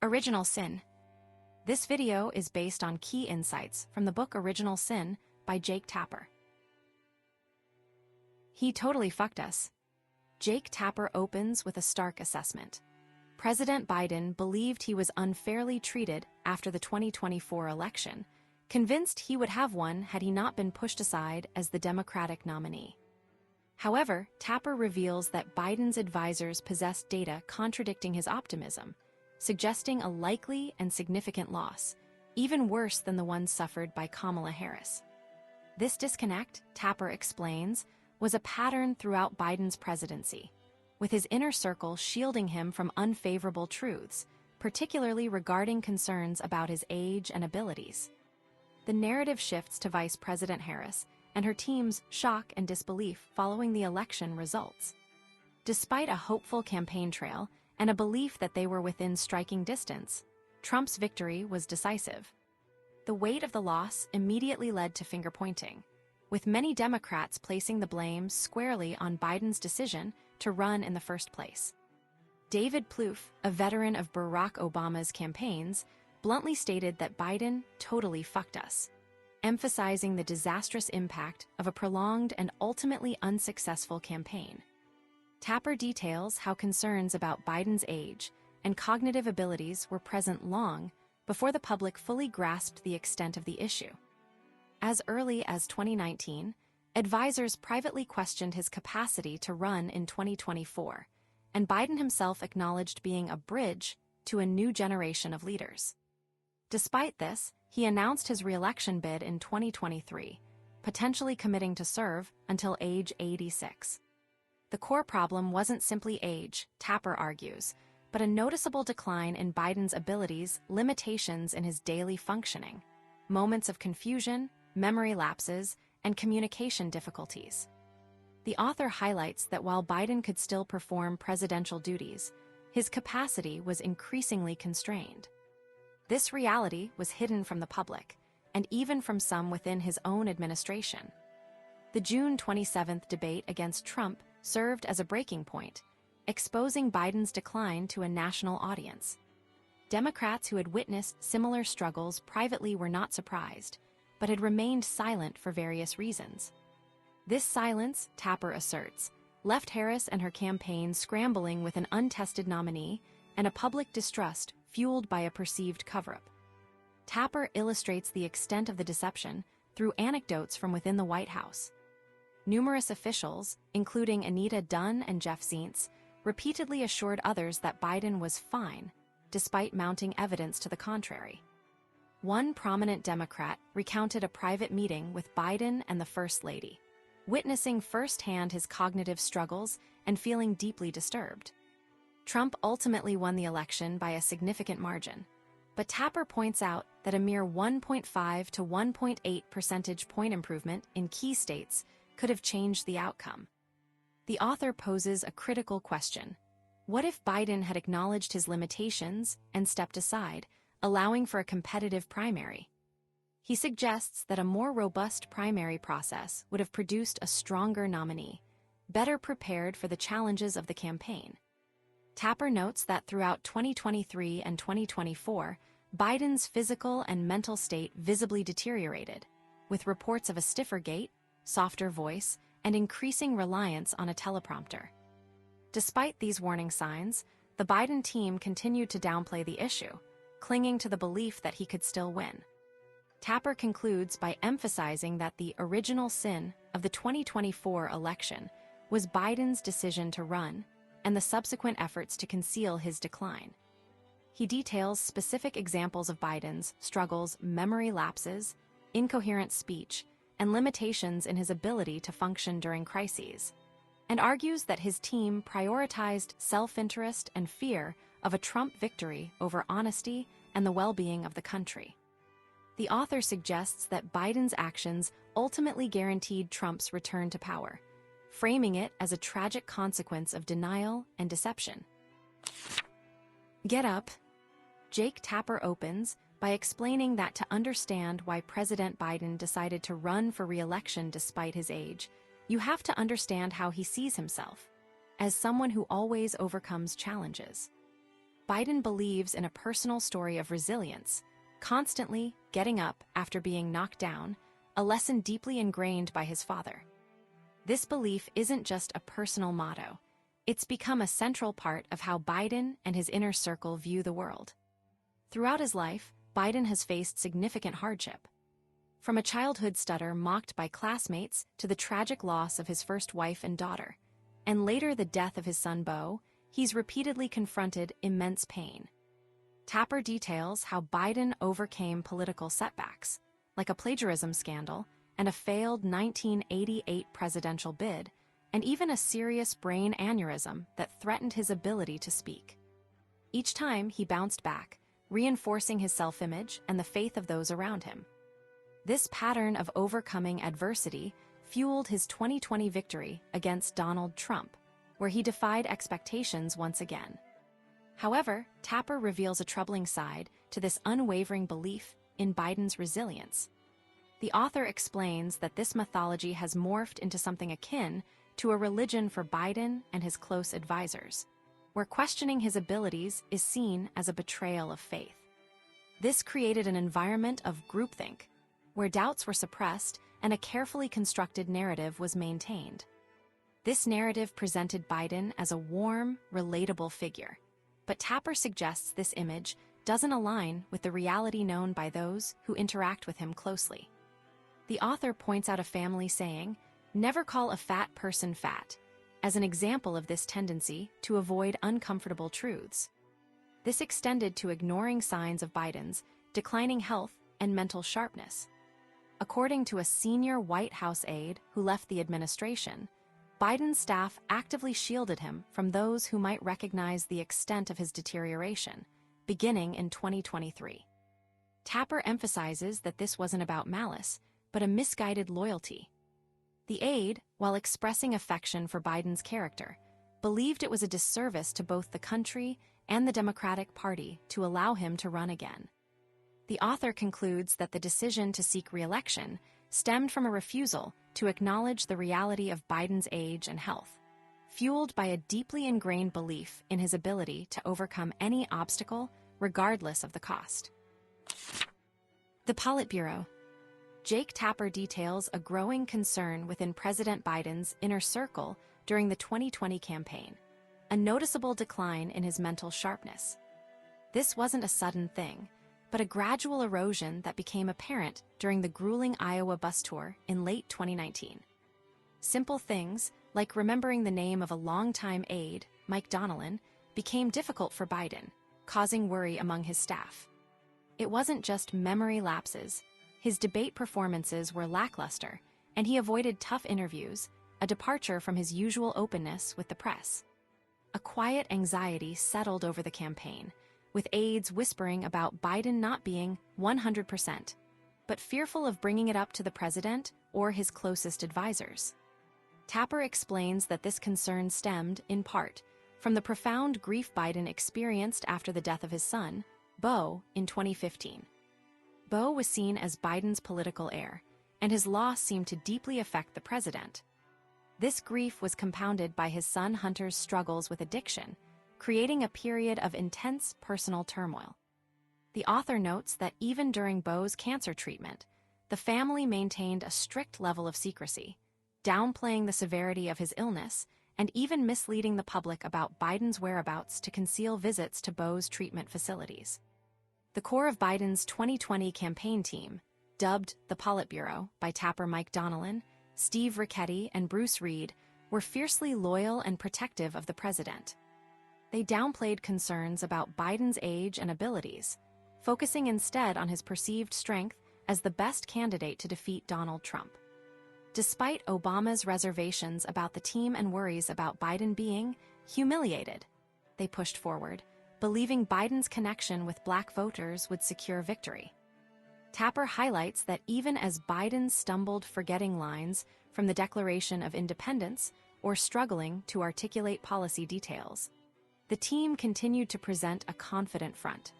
Original Sin. This video is based on key insights from the book Original Sin by Jake Tapper. He totally fucked us. Jake Tapper opens with a stark assessment. President Biden believed he was unfairly treated after the 2024 election, convinced he would have won had he not been pushed aside as the Democratic nominee. However, Tapper reveals that Biden's advisors possessed data contradicting his optimism, suggesting a likely and significant loss, even worse than the one suffered by Kamala Harris. This disconnect, Tapper explains, was a pattern throughout Biden's presidency, with his inner circle shielding him from unfavorable truths, particularly regarding concerns about his age and abilities. The narrative shifts to Vice President Harris and her team's shock and disbelief following the election results. Despite a hopeful campaign trail and a belief that they were within striking distance, Trump's victory was decisive. The weight of the loss immediately led to finger-pointing, with many Democrats placing the blame squarely on Biden's decision to run in the first place. David Plouffe, a veteran of Barack Obama's campaigns, bluntly stated that Biden totally fucked us, emphasizing the disastrous impact of a prolonged and ultimately unsuccessful campaign. Tapper details how concerns about Biden's age and cognitive abilities were present long before the public fully grasped the extent of the issue. As early as 2019, advisors privately questioned his capacity to run in 2024, and Biden himself acknowledged being a bridge to a new generation of leaders. Despite this, he announced his re-election bid in 2023, potentially committing to serve until age 86. The core problem wasn't simply age, Tapper argues, but a noticeable decline in Biden's abilities, limitations in his daily functioning, moments of confusion, memory lapses, and communication difficulties. The author highlights that while Biden could still perform presidential duties, his capacity was increasingly constrained. This reality was hidden from the public, and even from some within his own administration. The June 27th debate against Trump served as a breaking point, exposing Biden's decline to a national audience. Democrats who had witnessed similar struggles privately were not surprised, but had remained silent for various reasons. This silence, Tapper asserts, left Harris and her campaign scrambling with an untested nominee and a public distrust fueled by a perceived cover-up. Tapper illustrates the extent of the deception through anecdotes from within the White House. Numerous officials, including Anita Dunn and Jeff Zients, repeatedly assured others that Biden was fine, despite mounting evidence to the contrary. One prominent Democrat recounted a private meeting with Biden and the First Lady, witnessing firsthand his cognitive struggles and feeling deeply disturbed. Trump ultimately won the election by a significant margin, but Tapper points out that a mere 1.5 to 1.8 percentage point improvement in key states could have changed the outcome. The author poses a critical question. What if Biden had acknowledged his limitations and stepped aside, allowing for a competitive primary? He suggests that a more robust primary process would have produced a stronger nominee, better prepared for the challenges of the campaign. Tapper notes that throughout 2023 and 2024, Biden's physical and mental state visibly deteriorated, with reports of a stiffer gait, softer voice, and increasing reliance on a teleprompter. Despite these warning signs, the Biden team continued to downplay the issue, clinging to the belief that he could still win. Tapper concludes by emphasizing that the original sin of the 2024 election was Biden's decision to run and the subsequent efforts to conceal his decline. He details specific examples of Biden's struggles, memory lapses, incoherent speech, and limitations in his ability to function during crises, and argues that his team prioritized self-interest and fear of a Trump victory over honesty and the well-being of the country. The author suggests that Biden's actions ultimately guaranteed Trump's return to power, framing it as a tragic consequence of denial and deception. Get up. Jake Tapper opens by explaining that to understand why President Biden decided to run for re-election despite his age, you have to understand how he sees himself, as someone who always overcomes challenges. Biden believes in a personal story of resilience, constantly getting up after being knocked down, a lesson deeply ingrained by his father. This belief isn't just a personal motto. It's become a central part of how Biden and his inner circle view the world. Throughout his life, Biden has faced significant hardship. From a childhood stutter mocked by classmates to the tragic loss of his first wife and daughter, and later the death of his son Beau, he's repeatedly confronted immense pain. Tapper details how Biden overcame political setbacks, like a plagiarism scandal and a failed 1988 presidential bid, and even a serious brain aneurysm that threatened his ability to speak. Each time he bounced back, reinforcing his self-image and the faith of those around him. This pattern of overcoming adversity fueled his 2020 victory against Donald Trump, where he defied expectations once again. However, Tapper reveals a troubling side to this unwavering belief in Biden's resilience. The author explains that this mythology has morphed into something akin to a religion for Biden and his close advisors, where questioning his abilities is seen as a betrayal of faith. This created an environment of groupthink, where doubts were suppressed and a carefully constructed narrative was maintained. This narrative presented Biden as a warm, relatable figure, but Tapper suggests this image doesn't align with the reality known by those who interact with him closely. The author points out a family saying, "Never call a fat person fat," as an example of this tendency to avoid uncomfortable truths. This extended to ignoring signs of Biden's declining health and mental sharpness. According to a senior White House aide who left the administration, Biden's staff actively shielded him from those who might recognize the extent of his deterioration, beginning in 2023. Tapper emphasizes that this wasn't about malice, but a misguided loyalty. The aide, while expressing affection for Biden's character, believed it was a disservice to both the country and the Democratic Party to allow him to run again. The author concludes that the decision to seek re-election stemmed from a refusal to acknowledge the reality of Biden's age and health, fueled by a deeply ingrained belief in his ability to overcome any obstacle, regardless of the cost. The Politburo. Jake Tapper details a growing concern within President Biden's inner circle during the 2020 campaign, a noticeable decline in his mental sharpness. This wasn't a sudden thing, but a gradual erosion that became apparent during the grueling Iowa bus tour in late 2019. Simple things, like remembering the name of a longtime aide, Mike Donnellan, became difficult for Biden, causing worry among his staff. It wasn't just memory lapses. His debate performances were lackluster, and he avoided tough interviews, a departure from his usual openness with the press. A quiet anxiety settled over the campaign, with aides whispering about Biden not being 100%, but fearful of bringing it up to the president or his closest advisors. Tapper explains that this concern stemmed, in part, from the profound grief Biden experienced after the death of his son, Beau, in 2015. Beau was seen as Biden's political heir, and his loss seemed to deeply affect the president. This grief was compounded by his son Hunter's struggles with addiction, creating a period of intense personal turmoil. The author notes that even during Beau's cancer treatment, the family maintained a strict level of secrecy, downplaying the severity of his illness and even misleading the public about Biden's whereabouts to conceal visits to Beau's treatment facilities. The core of Biden's 2020 campaign team, dubbed the Politburo by Tapper Mike Donnellan, Steve Ricchetti, and Bruce Reed, were fiercely loyal and protective of the president. They downplayed concerns about Biden's age and abilities, focusing instead on his perceived strength as the best candidate to defeat Donald Trump. Despite Obama's reservations about the team and worries about Biden being humiliated, they pushed forward, believing Biden's connection with black voters would secure victory. Tapper highlights that even as Biden stumbled forgetting lines from the Declaration of Independence or struggling to articulate policy details, the team continued to present a confident front.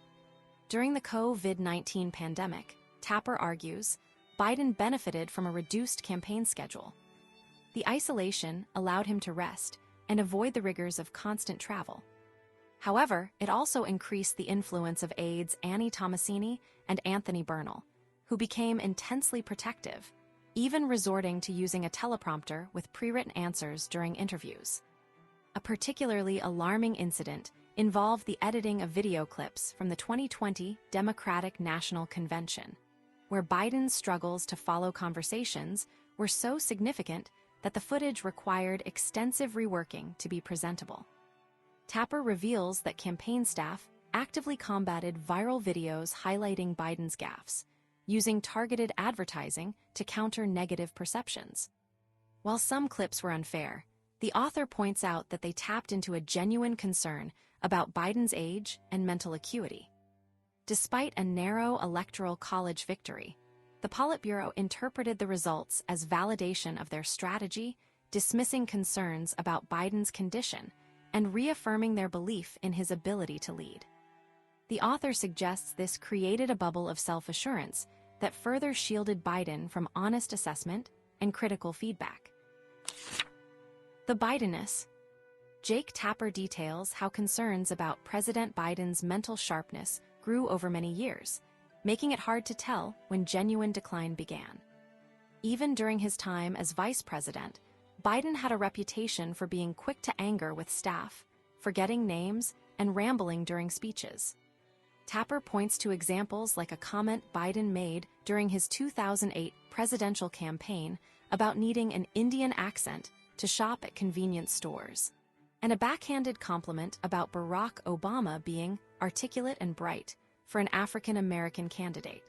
During the COVID-19 pandemic, Tapper argues, Biden benefited from a reduced campaign schedule. The isolation allowed him to rest and avoid the rigors of constant travel. However, it also increased the influence of aides Annie Tomasini and Anthony Bernal, who became intensely protective, even resorting to using a teleprompter with pre-written answers during interviews. A particularly alarming incident involved the editing of video clips from the 2020 Democratic National Convention, where Biden's struggles to follow conversations were so significant that the footage required extensive reworking to be presentable. Tapper reveals that campaign staff actively combated viral videos highlighting Biden's gaffes, using targeted advertising to counter negative perceptions. While some clips were unfair, the author points out that they tapped into a genuine concern about Biden's age and mental acuity. Despite a narrow electoral college victory, the Politburo interpreted the results as validation of their strategy, dismissing concerns about Biden's condition and reaffirming their belief in his ability to lead. The author suggests this created a bubble of self-assurance that further shielded Biden from honest assessment and critical feedback. The Bidenness. Jake Tapper details how concerns about President Biden's mental sharpness grew over many years, making it hard to tell when genuine decline began. Even during his time as vice president, Biden had a reputation for being quick to anger with staff, forgetting names, and rambling during speeches. Tapper points to examples like a comment Biden made during his 2008 presidential campaign about needing an Indian accent to shop at convenience stores, and a backhanded compliment about Barack Obama being articulate and bright for an African-American candidate.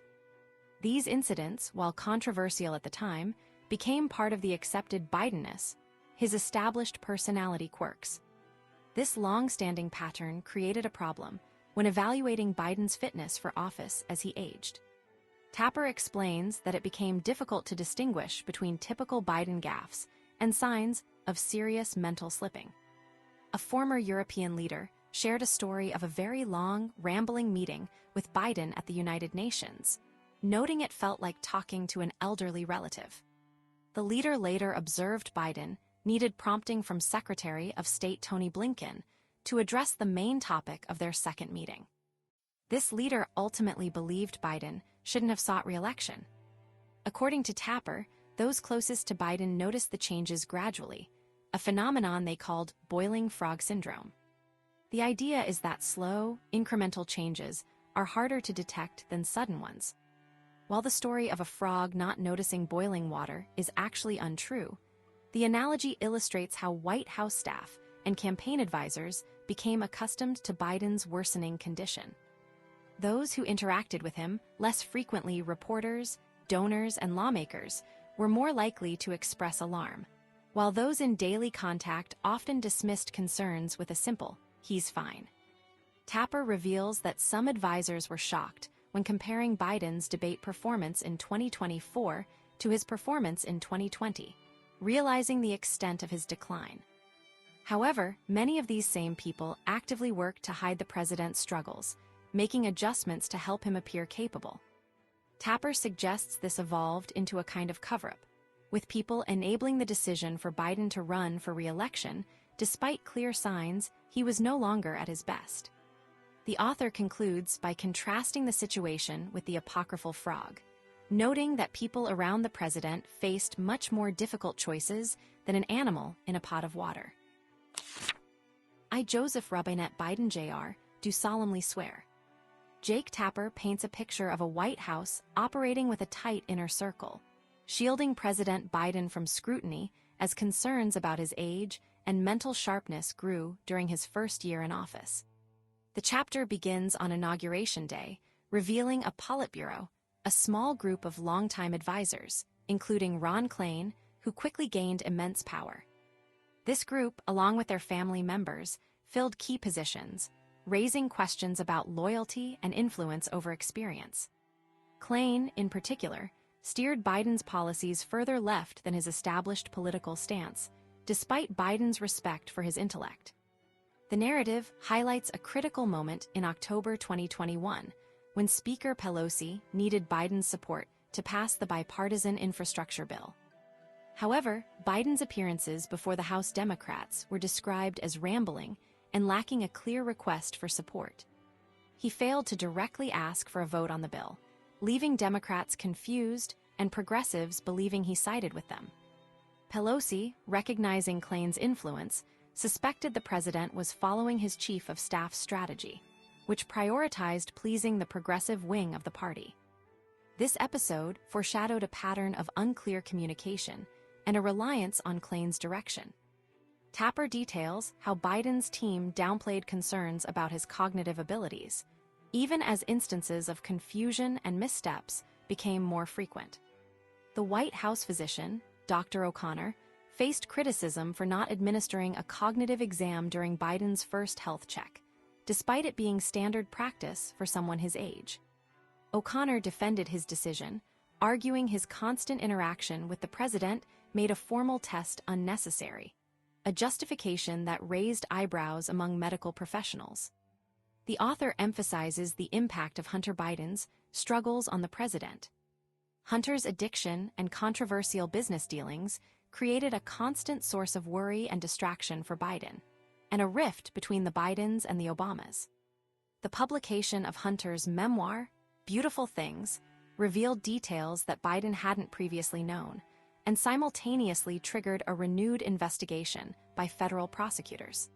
These incidents, while controversial at the time, became part of the accepted Bidenness, his established personality quirks. This long-standing pattern created a problem when evaluating Biden's fitness for office as he aged. Tapper explains that it became difficult to distinguish between typical Biden gaffes and signs of serious mental slipping. A former European leader shared a story of a very long, rambling meeting with Biden at the United Nations, noting it felt like talking to an elderly relative. The leader later observed Biden needed prompting from Secretary of State Tony Blinken to address the main topic of their second meeting. This leader ultimately believed Biden shouldn't have sought re-election. According to Tapper, those closest to Biden noticed the changes gradually, a phenomenon they called boiling frog syndrome. The idea is that slow, incremental changes are harder to detect than sudden ones. While the story of a frog not noticing boiling water is actually untrue, the analogy illustrates how White House staff and campaign advisors became accustomed to Biden's worsening condition. Those who interacted with him, less frequently reporters, donors, and lawmakers, were more likely to express alarm, while those in daily contact often dismissed concerns with a simple, "He's fine." Tapper reveals that some advisors were shocked when comparing Biden's debate performance in 2024 to his performance in 2020, realizing the extent of his decline. However, many of these same people actively worked to hide the president's struggles, making adjustments to help him appear capable. Tapper suggests this evolved into a kind of cover-up, with people enabling the decision for Biden to run for re-election despite clear signs he was no longer at his best. The author concludes by contrasting the situation with the apocryphal frog, noting that people around the president faced much more difficult choices than an animal in a pot of water. I, Joseph Robinette Biden Jr., do solemnly swear. Jake Tapper paints a picture of a White House operating with a tight inner circle, shielding President Biden from scrutiny as concerns about his age and mental sharpness grew during his first year in office. The chapter begins on Inauguration Day, revealing a Politburo, a small group of longtime advisors, including Ron Klain, who quickly gained immense power. This group, along with their family members, filled key positions, raising questions about loyalty and influence over experience. Klain, in particular, steered Biden's policies further left than his established political stance, despite Biden's respect for his intellect. The narrative highlights a critical moment in October 2021, when Speaker Pelosi needed Biden's support to pass the bipartisan infrastructure bill. However, Biden's appearances before the House Democrats were described as rambling and lacking a clear request for support. He failed to directly ask for a vote on the bill, leaving Democrats confused and progressives believing he sided with them. Pelosi, recognizing Klain's influence, suspected the president was following his chief of staff's strategy, which prioritized pleasing the progressive wing of the party. This episode foreshadowed a pattern of unclear communication and a reliance on Klain's direction. Tapper details how Biden's team downplayed concerns about his cognitive abilities, even as instances of confusion and missteps became more frequent. The White House physician, Dr. O'Connor, faced criticism for not administering a cognitive exam during Biden's first health check, despite it being standard practice for someone his age. O'Connor defended his decision, arguing his constant interaction with the president made a formal test unnecessary, a justification that raised eyebrows among medical professionals. The author emphasizes the impact of Hunter Biden's struggles on the president. Hunter's addiction and controversial business dealings created a constant source of worry and distraction for Biden, and a rift between the Bidens and the Obamas. The publication of Hunter's memoir, Beautiful Things, revealed details that Biden hadn't previously known, and simultaneously triggered a renewed investigation by federal prosecutors.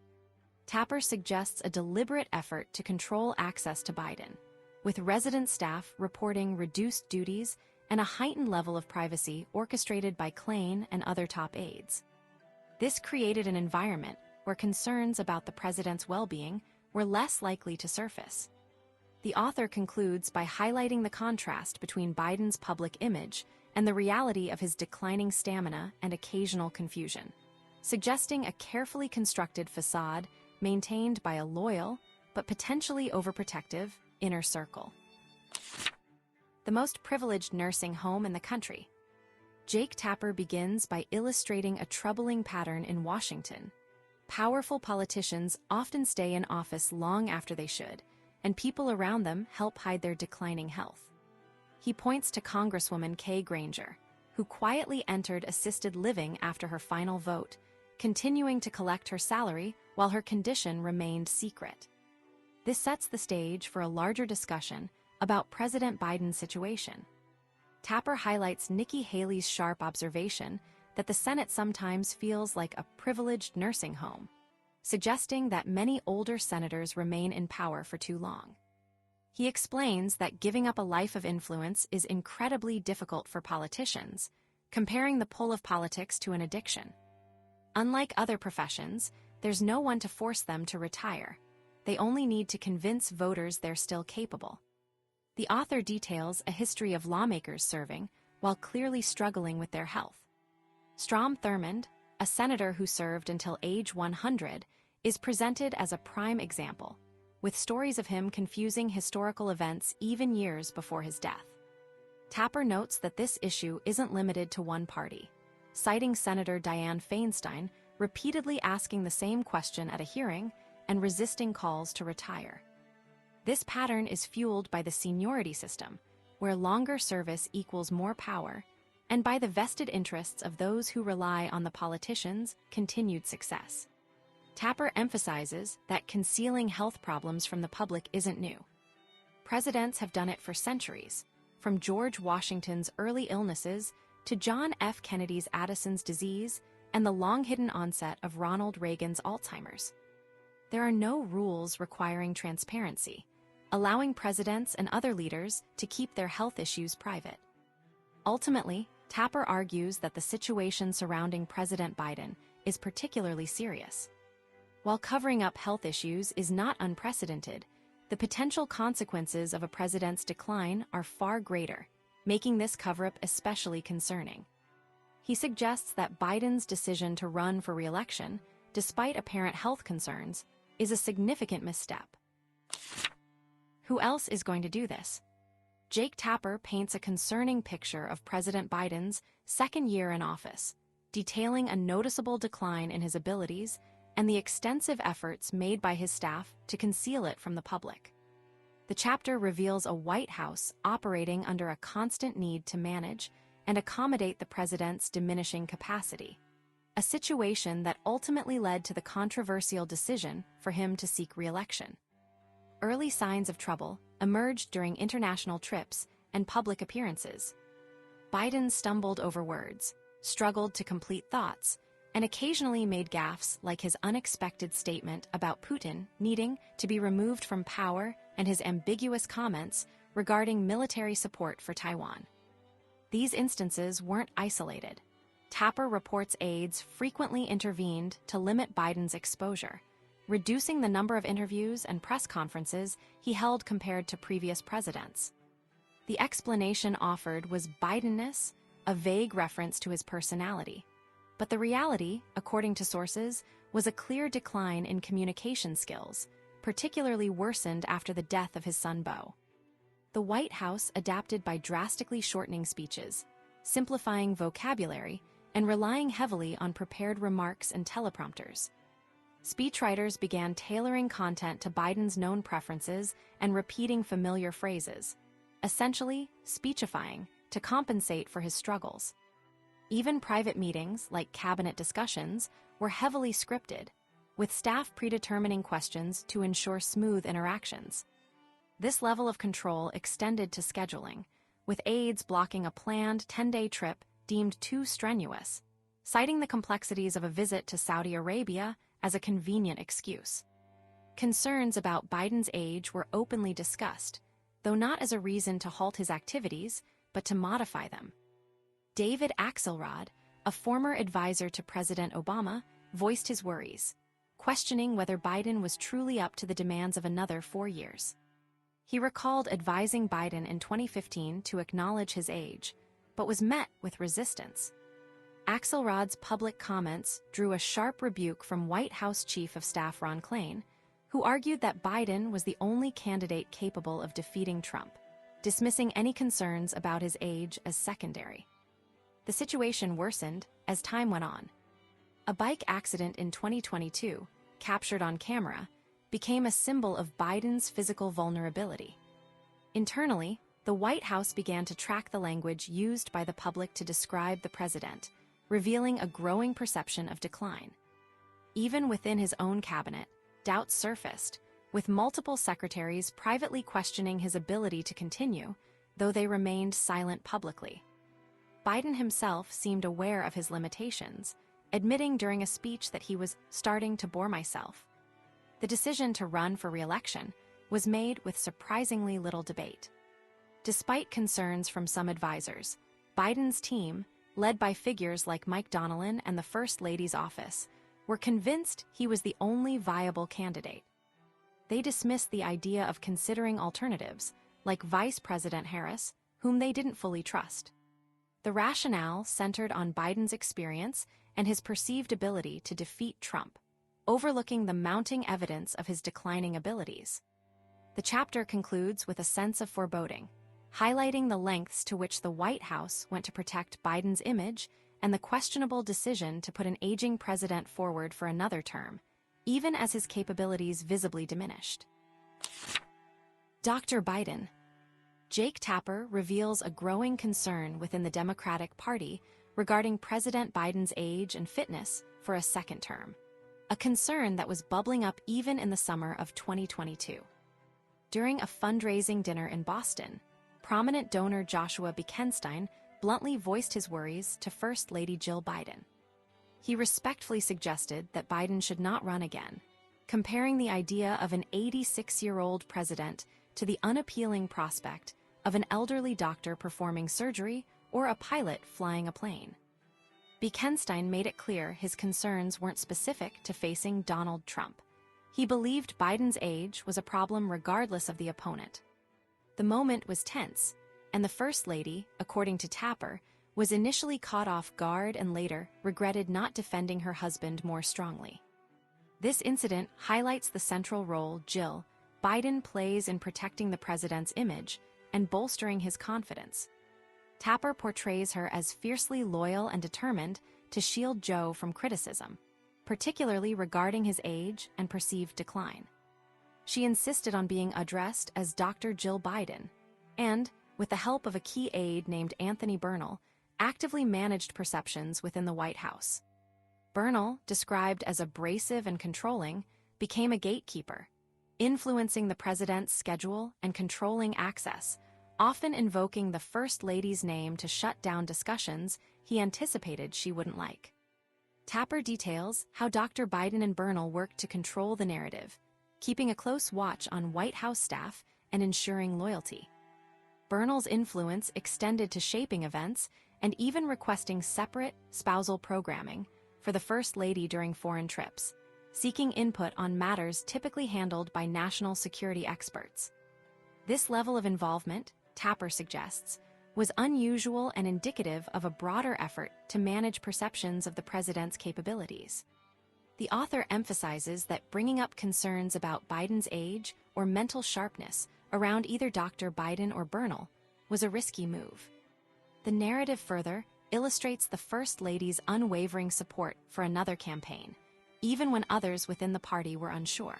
Tapper suggests a deliberate effort to control access to Biden, with resident staff reporting reduced duties and a heightened level of privacy orchestrated by Klain and other top aides. This created an environment where concerns about the president's well-being were less likely to surface. The author concludes by highlighting the contrast between Biden's public image and the reality of his declining stamina and occasional confusion, suggesting a carefully constructed facade maintained by a loyal, but potentially overprotective, inner circle. The most privileged nursing home in the country. Jake Tapper begins by illustrating a troubling pattern in Washington. Powerful politicians often stay in office long after they should, and people around them help hide their declining health. He points to Congresswoman Kay Granger, who quietly entered assisted living after her final vote, continuing to collect her salary while her condition remained secret. This sets the stage for a larger discussion about President Biden's situation. Tapper highlights Nikki Haley's sharp observation that the Senate sometimes feels like a privileged nursing home, suggesting that many older senators remain in power for too long. He explains that giving up a life of influence is incredibly difficult for politicians, comparing the pull of politics to an addiction. Unlike other professions, there's no one to force them to retire. They only need to convince voters they're still capable. The author details a history of lawmakers serving while clearly struggling with their health. Strom Thurmond, a senator who served until age 100, is presented as a prime example, with stories of him confusing historical events even years before his death. Tapper notes that this issue isn't limited to one party, citing Senator Dianne Feinstein repeatedly asking the same question at a hearing and resisting calls to retire. This pattern is fueled by the seniority system, where longer service equals more power, and by the vested interests of those who rely on the politicians' continued success. Tapper emphasizes that concealing health problems from the public isn't new. Presidents have done it for centuries, from George Washington's early illnesses to John F. Kennedy's Addison's disease and the long-hidden onset of Ronald Reagan's Alzheimer's. There are no rules requiring transparency, allowing presidents and other leaders to keep their health issues private. Ultimately, Tapper argues that the situation surrounding President Biden is particularly serious. While covering up health issues is not unprecedented, the potential consequences of a president's decline are far greater, making this cover-up especially concerning. He suggests that Biden's decision to run for re-election, despite apparent health concerns, is a significant misstep. Who else is going to do this? Jake Tapper paints a concerning picture of President Biden's second year in office, detailing a noticeable decline in his abilities and the extensive efforts made by his staff to conceal it from the public. The chapter reveals a White House operating under a constant need to manage and accommodate the president's diminishing capacity, a a situation that ultimately led to the controversial decision for him to seek re-election. Early signs of trouble emerged during international trips and public appearances. Biden stumbled over words, struggled to complete thoughts, and occasionally made gaffes like his unexpected statement about Putin needing to be removed from power and his ambiguous comments regarding military support for Taiwan. These instances weren't isolated. Tapper reports aides frequently intervened to limit Biden's exposure, reducing the number of interviews and press conferences he held compared to previous presidents. The explanation offered was Bidenness, a vague reference to his personality. But the reality, according to sources, was a clear decline in communication skills, particularly worsened after the death of his son Beau. The White House adapted by drastically shortening speeches, simplifying vocabulary, and relying heavily on prepared remarks and teleprompters. Speechwriters began tailoring content to Biden's known preferences and repeating familiar phrases, essentially speechifying to compensate for his struggles. Even private meetings, like cabinet discussions, were heavily scripted, with staff predetermining questions to ensure smooth interactions. This level of control extended to scheduling, with aides blocking a planned 10-day trip deemed too strenuous, citing the complexities of a visit to Saudi Arabia as a convenient excuse. Concerns about Biden's age were openly discussed, though not as a reason to halt his activities, but to modify them. David Axelrod, a former advisor to President Obama, voiced his worries, questioning whether Biden was truly up to the demands of another 4 years. He recalled advising Biden in 2015 to acknowledge his age, but was met with resistance. Axelrod's public comments drew a sharp rebuke from White House Chief of Staff Ron Klain, who argued that Biden was the only candidate capable of defeating Trump, dismissing any concerns about his age as secondary. The situation worsened as time went on. A bike accident in 2022, captured on camera, became a symbol of Biden's physical vulnerability. Internally, the White House began to track the language used by the public to describe the president, revealing a growing perception of decline. Even within his own cabinet, doubts surfaced, with multiple secretaries privately questioning his ability to continue, though they remained silent publicly. Biden himself seemed aware of his limitations, admitting during a speech that he was starting to bore myself. The decision to run for re-election was made with surprisingly little debate. Despite concerns from some advisors, Biden's team, led by figures like Mike Donilon and the First Lady's office, were convinced he was the only viable candidate. They dismissed the idea of considering alternatives, like Vice President Harris, whom they didn't fully trust. The rationale centered on Biden's experience and his perceived ability to defeat Trump, overlooking the mounting evidence of his declining abilities. The chapter concludes with a sense of foreboding, highlighting the lengths to which the White House went to protect Biden's image and the questionable decision to put an aging president forward for another term, even as his capabilities visibly diminished. Dr. Biden. Jake Tapper reveals a growing concern within the Democratic Party regarding President Biden's age and fitness for a second term, a concern that was bubbling up even in the summer of 2022. During a fundraising dinner in Boston, prominent donor Joshua Bekenstein bluntly voiced his worries to First Lady Jill Biden. He respectfully suggested that Biden should not run again, comparing the idea of an 86-year-old president to the unappealing prospect of an elderly doctor performing surgery or a pilot flying a plane. Bekenstein made it clear his concerns weren't specific to facing Donald Trump. He believed Biden's age was a problem regardless of the opponent. The moment was tense, and the First Lady, according to Tapper, was initially caught off guard and later regretted not defending her husband more strongly. This incident highlights the central role Jill Biden plays in protecting the president's image and bolstering his confidence. Tapper portrays her as fiercely loyal and determined to shield Joe from criticism, particularly regarding his age and perceived decline. She insisted on being addressed as Dr. Jill Biden, and, with the help of a key aide named Anthony Bernal, actively managed perceptions within the White House. Bernal, described as abrasive and controlling, became a gatekeeper, influencing the president's schedule and controlling access, often invoking the First Lady's name to shut down discussions he anticipated she wouldn't like. Tapper details how Dr. Biden and Bernal worked to control the narrative, keeping a close watch on White House staff and ensuring loyalty. Bernal's influence extended to shaping events and even requesting separate, spousal programming for the First Lady during foreign trips, seeking input on matters typically handled by national security experts. This level of involvement, Tapper suggests, was unusual and indicative of a broader effort to manage perceptions of the president's capabilities. The author emphasizes that bringing up concerns about Biden's age or mental sharpness around either Dr. Biden or Bernal was a risky move. The narrative further illustrates the First Lady's unwavering support for another campaign, even when others within the party were unsure.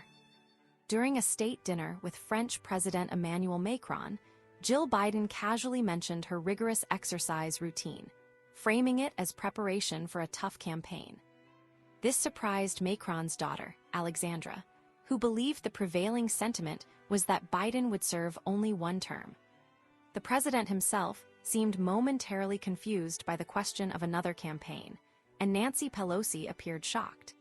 During a state dinner with French President Emmanuel Macron, Jill Biden casually mentioned her rigorous exercise routine, framing it as preparation for a tough campaign. This surprised Macron's daughter, Alexandra, who believed the prevailing sentiment was that Biden would serve only one term. The president himself seemed momentarily confused by the question of another campaign, and Nancy Pelosi appeared shocked.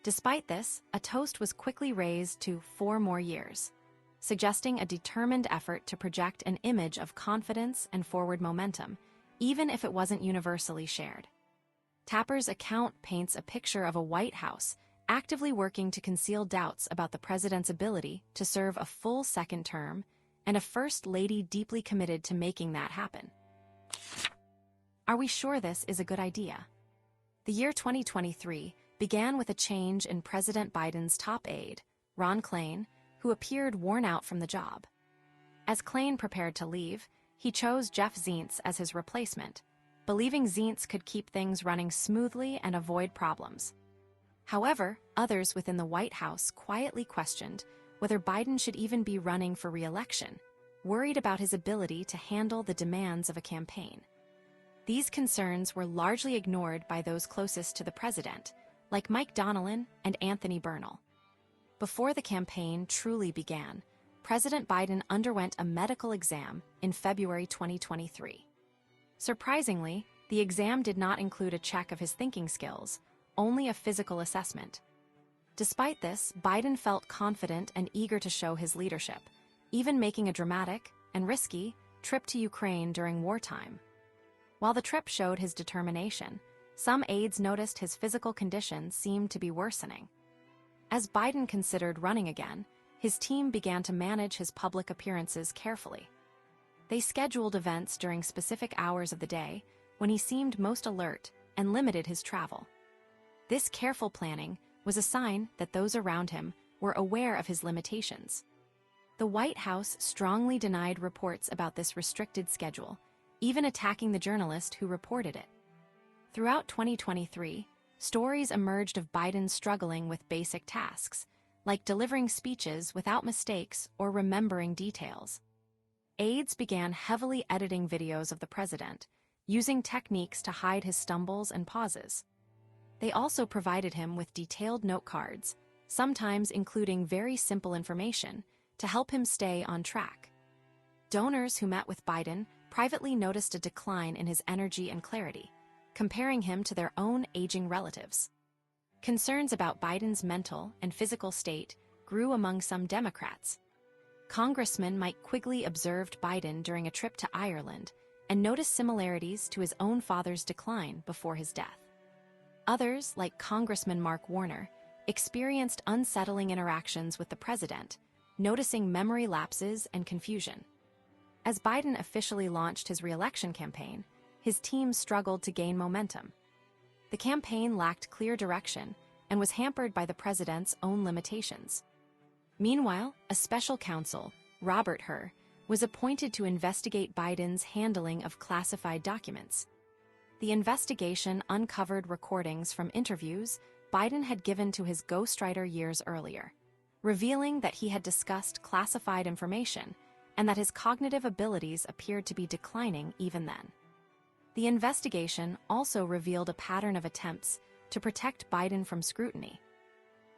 Despite this, a toast was quickly raised to 4 more years, suggesting a determined effort to project an image of confidence and forward momentum, even if it wasn't universally shared. Tapper's account paints a picture of a White House actively working to conceal doubts about the president's ability to serve a full second term, and a First Lady deeply committed to making that happen. Are we sure this is a good idea? The year 2023 began with a change in President Biden's top aide, Ron Klain, who appeared worn out from the job. As Klain prepared to leave, he chose Jeff Zients as his replacement, believing Zients could keep things running smoothly and avoid problems. However, others within the White House quietly questioned whether Biden should even be running for re-election, worried about his ability to handle the demands of a campaign. These concerns were largely ignored by those closest to the president, like Mike Donilon and Anthony Bernal. Before the campaign truly began, President Biden underwent a medical exam in February 2023. Surprisingly, the exam did not include a check of his thinking skills, only a physical assessment. Despite this, Biden felt confident and eager to show his leadership, even making a dramatic and risky trip to Ukraine during wartime. While the trip showed his determination, some aides noticed his physical condition seemed to be worsening. As Biden considered running again, his team began to manage his public appearances carefully. They scheduled events during specific hours of the day when he seemed most alert and limited his travel. This careful planning was a sign that those around him were aware of his limitations. The White House strongly denied reports about this restricted schedule, even attacking the journalist who reported it. Throughout 2023, stories emerged of Biden struggling with basic tasks, like delivering speeches without mistakes or remembering details. Aides began heavily editing videos of the president, using techniques to hide his stumbles and pauses. They also provided him with detailed note cards, sometimes including very simple information, to help him stay on track. Donors who met with Biden privately noticed a decline in his energy and clarity, comparing him to their own aging relatives. Concerns about Biden's mental and physical state grew among some Democrats. Congressman Mike Quigley observed Biden during a trip to Ireland and noticed similarities to his own father's decline before his death. Others, like Congressman Mark Warner, experienced unsettling interactions with the president, noticing memory lapses and confusion. As Biden officially launched his re-election campaign, his team struggled to gain momentum. The campaign lacked clear direction and was hampered by the president's own limitations. Meanwhile, a special counsel, Robert Hur, was appointed to investigate Biden's handling of classified documents. The investigation uncovered recordings from interviews Biden had given to his ghostwriter years earlier, revealing that he had discussed classified information and that his cognitive abilities appeared to be declining even then. The investigation also revealed a pattern of attempts to protect Biden from scrutiny.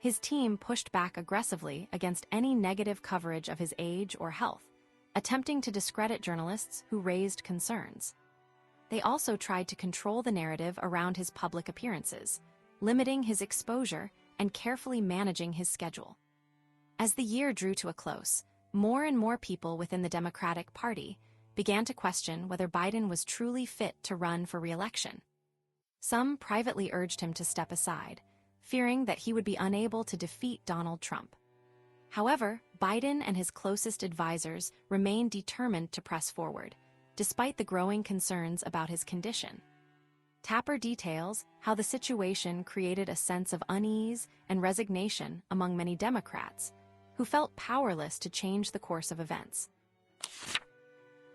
His team pushed back aggressively against any negative coverage of his age or health, attempting to discredit journalists who raised concerns. They also tried to control the narrative around his public appearances, limiting his exposure and carefully managing his schedule. As the year drew to a close, more and more people within the Democratic Party began to question whether Biden was truly fit to run for re-election. Some privately urged him to step aside, fearing that he would be unable to defeat Donald Trump. However, Biden and his closest advisors remained determined to press forward, despite the growing concerns about his condition. Tapper details how the situation created a sense of unease and resignation among many Democrats, who felt powerless to change the course of events.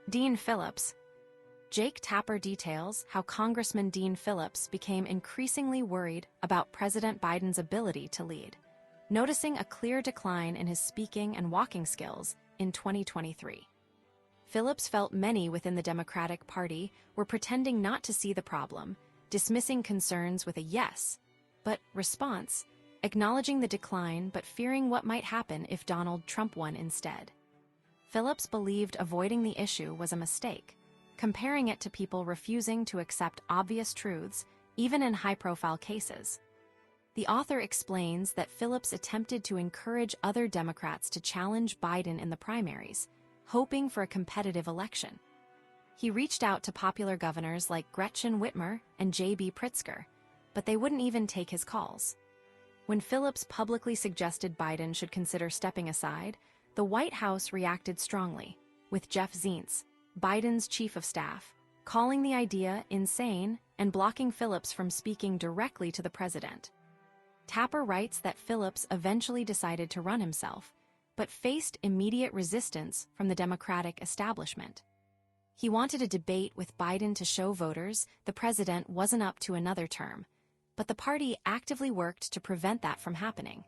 Dean Phillips. Jake Tapper details how Congressman Dean Phillips became increasingly worried about President Biden's ability to lead, noticing a clear decline in his speaking and walking skills in 2023. Phillips felt many within the Democratic Party were pretending not to see the problem, dismissing concerns with a yes, but response, acknowledging the decline but fearing what might happen if Donald Trump won instead. Phillips believed avoiding the issue was a mistake, comparing it to people refusing to accept obvious truths, even in high-profile cases. The author explains that Phillips attempted to encourage other Democrats to challenge Biden in the primaries, hoping for a competitive election. He reached out to popular governors like Gretchen Whitmer and J.B. Pritzker, but they wouldn't even take his calls. When Phillips publicly suggested Biden should consider stepping aside, the White House reacted strongly, with Jeff Zients, Biden's chief of staff, calling the idea insane and blocking Phillips from speaking directly to the president. Tapper writes that Phillips eventually decided to run himself, but faced immediate resistance from the Democratic establishment. He wanted a debate with Biden to show voters the president wasn't up to another term, but the party actively worked to prevent that from happening.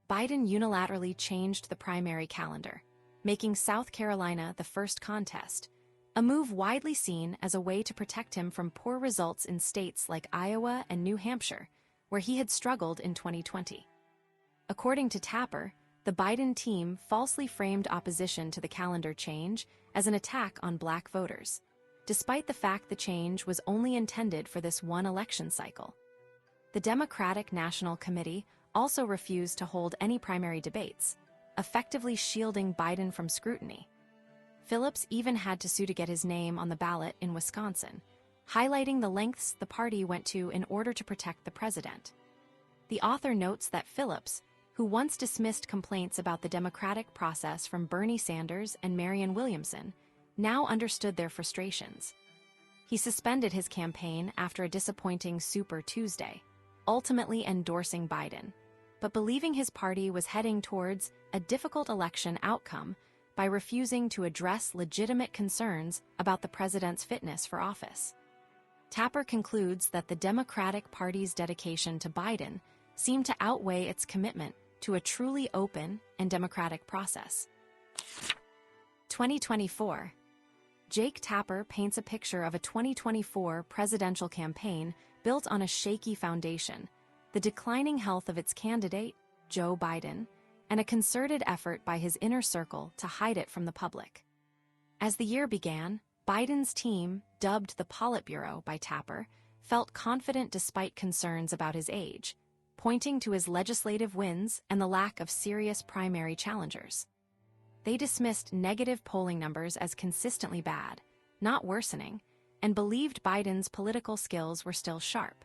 Biden unilaterally changed the primary calendar, making South Carolina the first contest, a move widely seen as a way to protect him from poor results in states like Iowa and New Hampshire, where he had struggled in 2020. According to Tapper, the Biden team falsely framed opposition to the calendar change as an attack on black voters, despite the fact the change was only intended for this one election cycle. The Democratic National Committee also refused to hold any primary debates, effectively shielding Biden from scrutiny. Phillips even had to sue to get his name on the ballot in Wisconsin, highlighting the lengths the party went to in order to protect the president. The author notes that Phillips, who once dismissed complaints about the democratic process from Bernie Sanders and Marianne Williamson, now understood their frustrations. He suspended his campaign after a disappointing Super Tuesday, ultimately endorsing Biden, but believing his party was heading towards a difficult election outcome by refusing to address legitimate concerns about the president's fitness for office. Tapper concludes that the Democratic Party's dedication to Biden seemed to outweigh its commitment to a truly open and democratic process. 2024. Jake Tapper paints a picture of a 2024 presidential campaign built on a shaky foundation, the declining health of its candidate, Joe Biden, and a concerted effort by his inner circle to hide it from the public. As the year began, Biden's team, dubbed the Politburo by Tapper, felt confident despite concerns about his age, pointing to his legislative wins and the lack of serious primary challengers. They dismissed negative polling numbers as consistently bad, not worsening, and believed Biden's political skills were still sharp.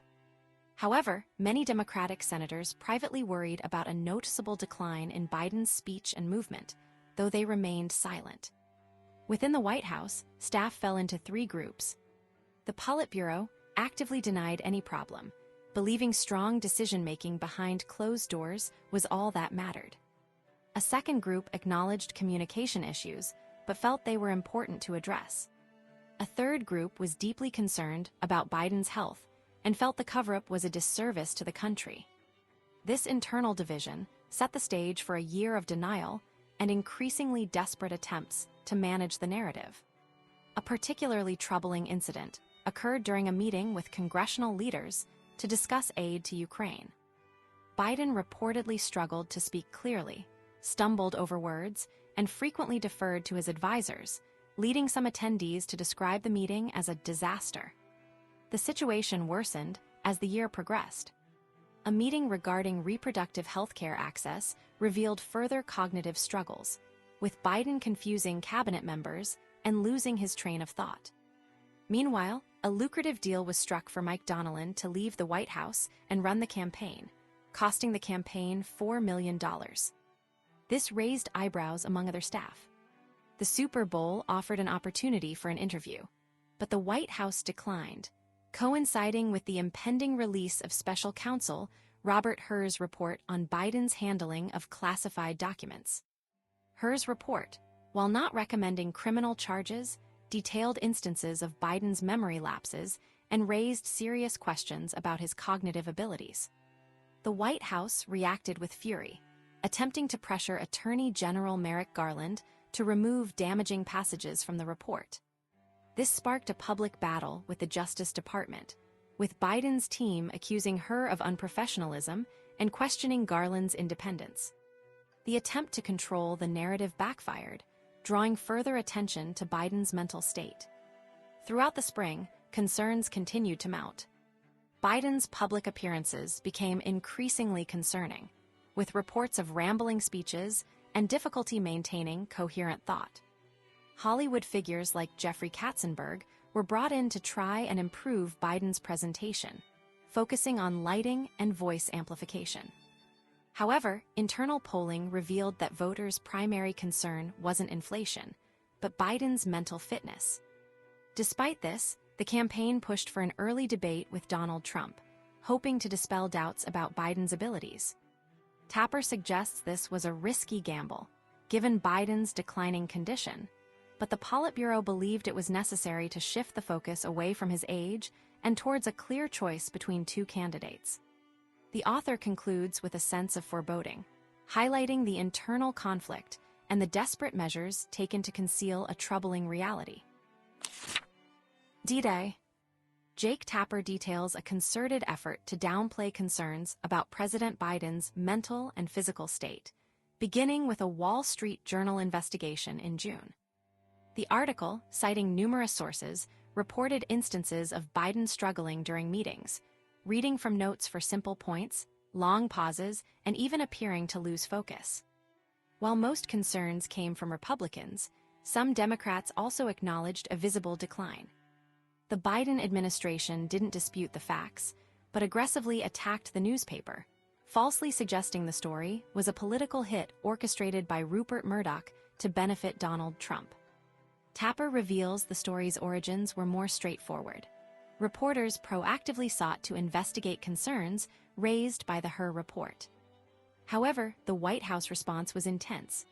However, many Democratic senators privately worried about a noticeable decline in Biden's speech and movement, though they remained silent. Within the White House, staff fell into three groups. The Politburo actively denied any problem, believing strong decision-making behind closed doors was all that mattered. A second group acknowledged communication issues, but felt they were important to address. A third group was deeply concerned about Biden's health and felt the cover-up was a disservice to the country. This internal division set the stage for a year of denial and increasingly desperate attempts to manage the narrative. A particularly troubling incident occurred during a meeting with congressional leaders to discuss aid to Ukraine. Biden reportedly struggled to speak clearly, stumbled over words, and frequently deferred to his advisors, leading some attendees to describe the meeting as a disaster. The situation worsened as the year progressed. A meeting regarding reproductive health care access revealed further cognitive struggles, with Biden confusing cabinet members and losing his train of thought. Meanwhile, a lucrative deal was struck for Mike Donnellan to leave the White House and run the campaign, costing the campaign $4 million. This raised eyebrows among other staff. The Super Bowl offered an opportunity for an interview, but the White House declined, coinciding with the impending release of special counsel Robert Hur's report on Biden's handling of classified documents. Hur's report, while not recommending criminal charges, detailed instances of Biden's memory lapses and raised serious questions about his cognitive abilities. The White House reacted with fury, attempting to pressure Attorney General Merrick Garland to remove damaging passages from the report. This sparked a public battle with the Justice Department, with Biden's team accusing her of unprofessionalism and questioning Garland's independence. The attempt to control the narrative backfired, drawing further attention to Biden's mental state. Throughout the spring, concerns continued to mount. Biden's public appearances became increasingly concerning, with reports of rambling speeches and difficulty maintaining coherent thought. Hollywood figures like Jeffrey Katzenberg were brought in to try and improve Biden's presentation, focusing on lighting and voice amplification. However, internal polling revealed that voters' primary concern wasn't inflation, but Biden's mental fitness. Despite this, the campaign pushed for an early debate with Donald Trump, hoping to dispel doubts about Biden's abilities. Tapper suggests this was a risky gamble, given Biden's declining condition, but the Politburo believed it was necessary to shift the focus away from his age and towards a clear choice between two candidates. The author concludes with a sense of foreboding, highlighting the internal conflict and the desperate measures taken to conceal a troubling reality. D-Day. Jake Tapper details a concerted effort to downplay concerns about President Biden's mental and physical state, beginning with a Wall Street Journal investigation in June. The article, citing numerous sources, reported instances of Biden struggling during meetings, reading from notes for simple points, long pauses, and even appearing to lose focus. While most concerns came from Republicans, some Democrats also acknowledged a visible decline. The Biden administration didn't dispute the facts, but aggressively attacked the newspaper, falsely suggesting the story was a political hit orchestrated by Rupert Murdoch to benefit Donald Trump. Tapper reveals the story's origins were more straightforward. Reporters proactively sought to investigate concerns raised by the Hur report. However, the White House response was intense.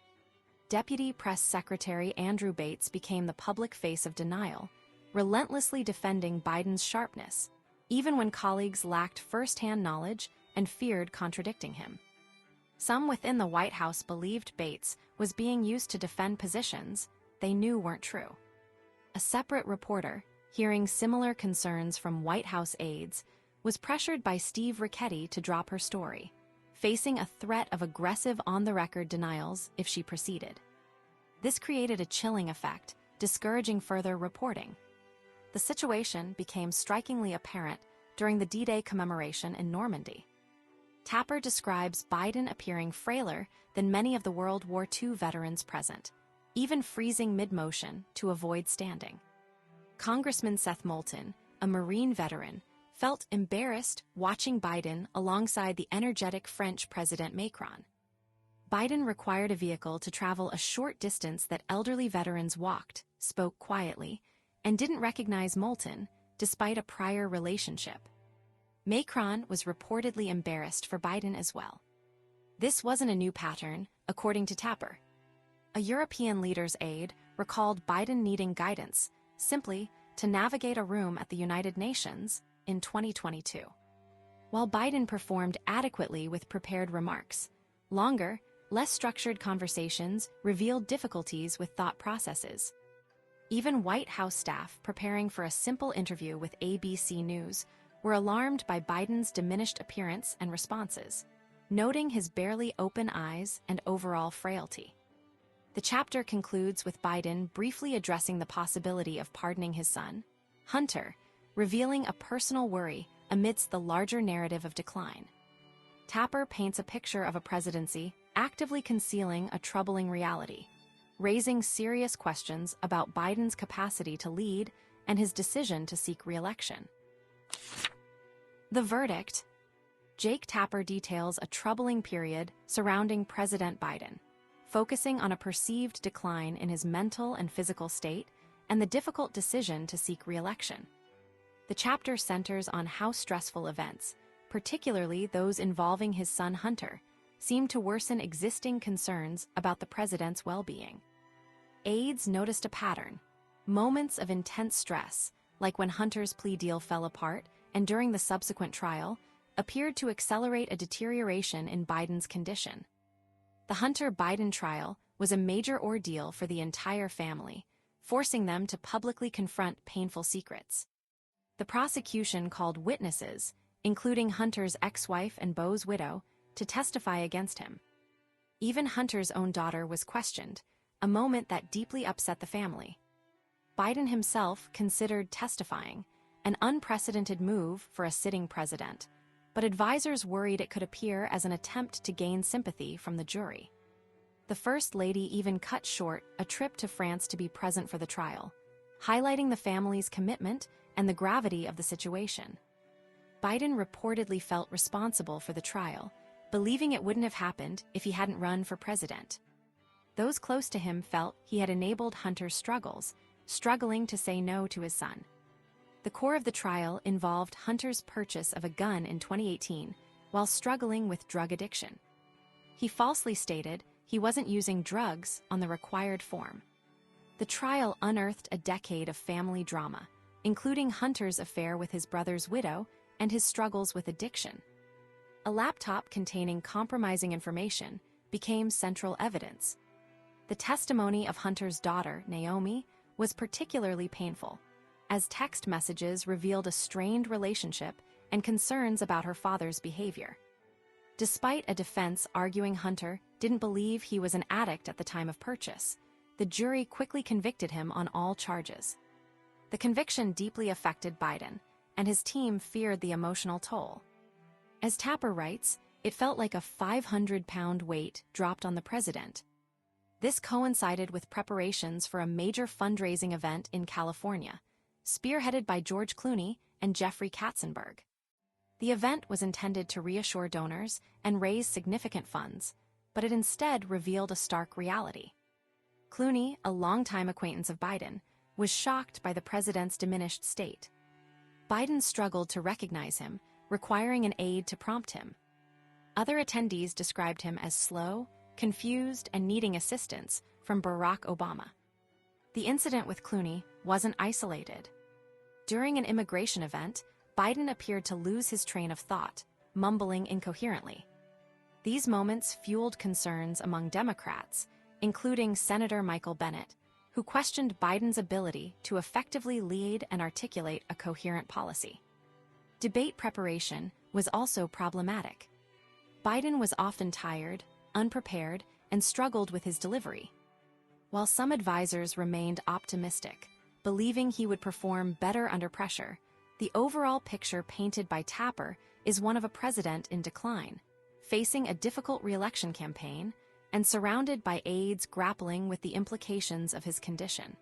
Deputy Press Secretary Andrew Bates became the public face of denial, relentlessly defending Biden's sharpness, even when colleagues lacked first-hand knowledge and feared contradicting him. Some within the White House believed Bates was being used to defend positions they knew weren't true. A separate reporter, hearing similar concerns from White House aides, was pressured by Steve Ricchetti to drop her story, facing a threat of aggressive on-the-record denials if she proceeded. This created a chilling effect, discouraging further reporting. The situation became strikingly apparent during the D-Day commemoration in Normandy. Tapper describes Biden appearing frailer than many of the World War II veterans present, even freezing mid-motion to avoid standing. Congressman Seth Moulton, a Marine veteran, felt embarrassed watching Biden alongside the energetic French President Macron. Biden required a vehicle to travel a short distance that elderly veterans walked, spoke quietly, and didn't recognize Moulton, despite a prior relationship. Macron was reportedly embarrassed for Biden as well. This wasn't a new pattern, according to Tapper. A European leader's aide recalled Biden needing guidance, simply to navigate a room at the United Nations in 2022. While Biden performed adequately with prepared remarks, longer, less structured conversations revealed difficulties with thought processes. Even White House staff preparing for a simple interview with ABC News were alarmed by Biden's diminished appearance and responses, noting his barely open eyes and overall frailty. The chapter concludes with Biden briefly addressing the possibility of pardoning his son, Hunter, revealing a personal worry amidst the larger narrative of decline. Tapper paints a picture of a presidency actively concealing a troubling reality, raising serious questions about Biden's capacity to lead and his decision to seek re-election. The verdict. Jake Tapper details a troubling period surrounding President Biden, focusing on a perceived decline in his mental and physical state and the difficult decision to seek re-election. The chapter centers on how stressful events, particularly those involving his son Hunter, seemed to worsen existing concerns about the president's well-being. Aides noticed a pattern: moments of intense stress, like when Hunter's plea deal fell apart and during the subsequent trial, appeared to accelerate a deterioration in Biden's condition. The Hunter-Biden trial was a major ordeal for the entire family, forcing them to publicly confront painful secrets. The prosecution called witnesses, including Hunter's ex-wife and Beau's widow, to testify against him. Even Hunter's own daughter was questioned, a moment that deeply upset the family. Biden himself considered testifying, an unprecedented move for a sitting president, but advisors worried it could appear as an attempt to gain sympathy from the jury. The First Lady even cut short a trip to France to be present for the trial, highlighting the family's commitment and the gravity of the situation. Biden reportedly felt responsible for the trial, believing it wouldn't have happened if he hadn't run for president. Those close to him felt he had enabled Hunter's struggles, struggling to say no to his son. The core of the trial involved Hunter's purchase of a gun in 2018 while struggling with drug addiction. He falsely stated he wasn't using drugs on the required form. The trial unearthed a decade of family drama, including Hunter's affair with his brother's widow and his struggles with addiction. A laptop containing compromising information became central evidence. The testimony of Hunter's daughter, Naomi, was particularly painful, as text messages revealed a strained relationship and concerns about her father's behavior. Despite a defense arguing Hunter didn't believe he was an addict at the time of purchase, the jury quickly convicted him on all charges. The conviction deeply affected Biden, and his team feared the emotional toll. As Tapper writes, it felt like a 500-pound weight dropped on the president. This coincided with preparations for a major fundraising event in California, spearheaded by George Clooney and Jeffrey Katzenberg. The event was intended to reassure donors and raise significant funds, but it instead revealed a stark reality. Clooney, a longtime acquaintance of Biden, was shocked by the president's diminished state. Biden struggled to recognize him, requiring an aide to prompt him. Other attendees described him as slow, confused, and needing assistance from Barack Obama. The incident with Clooney wasn't isolated. During an immigration event, Biden appeared to lose his train of thought, mumbling incoherently. These moments fueled concerns among Democrats, including Senator Michael Bennet, who questioned Biden's ability to effectively lead and articulate a coherent policy. Debate preparation was also problematic. Biden was often tired, unprepared, and struggled with his delivery. While some advisors remained optimistic, believing he would perform better under pressure, the overall picture painted by Tapper is one of a president in decline, facing a difficult re-election campaign and surrounded by aides grappling with the implications of his condition.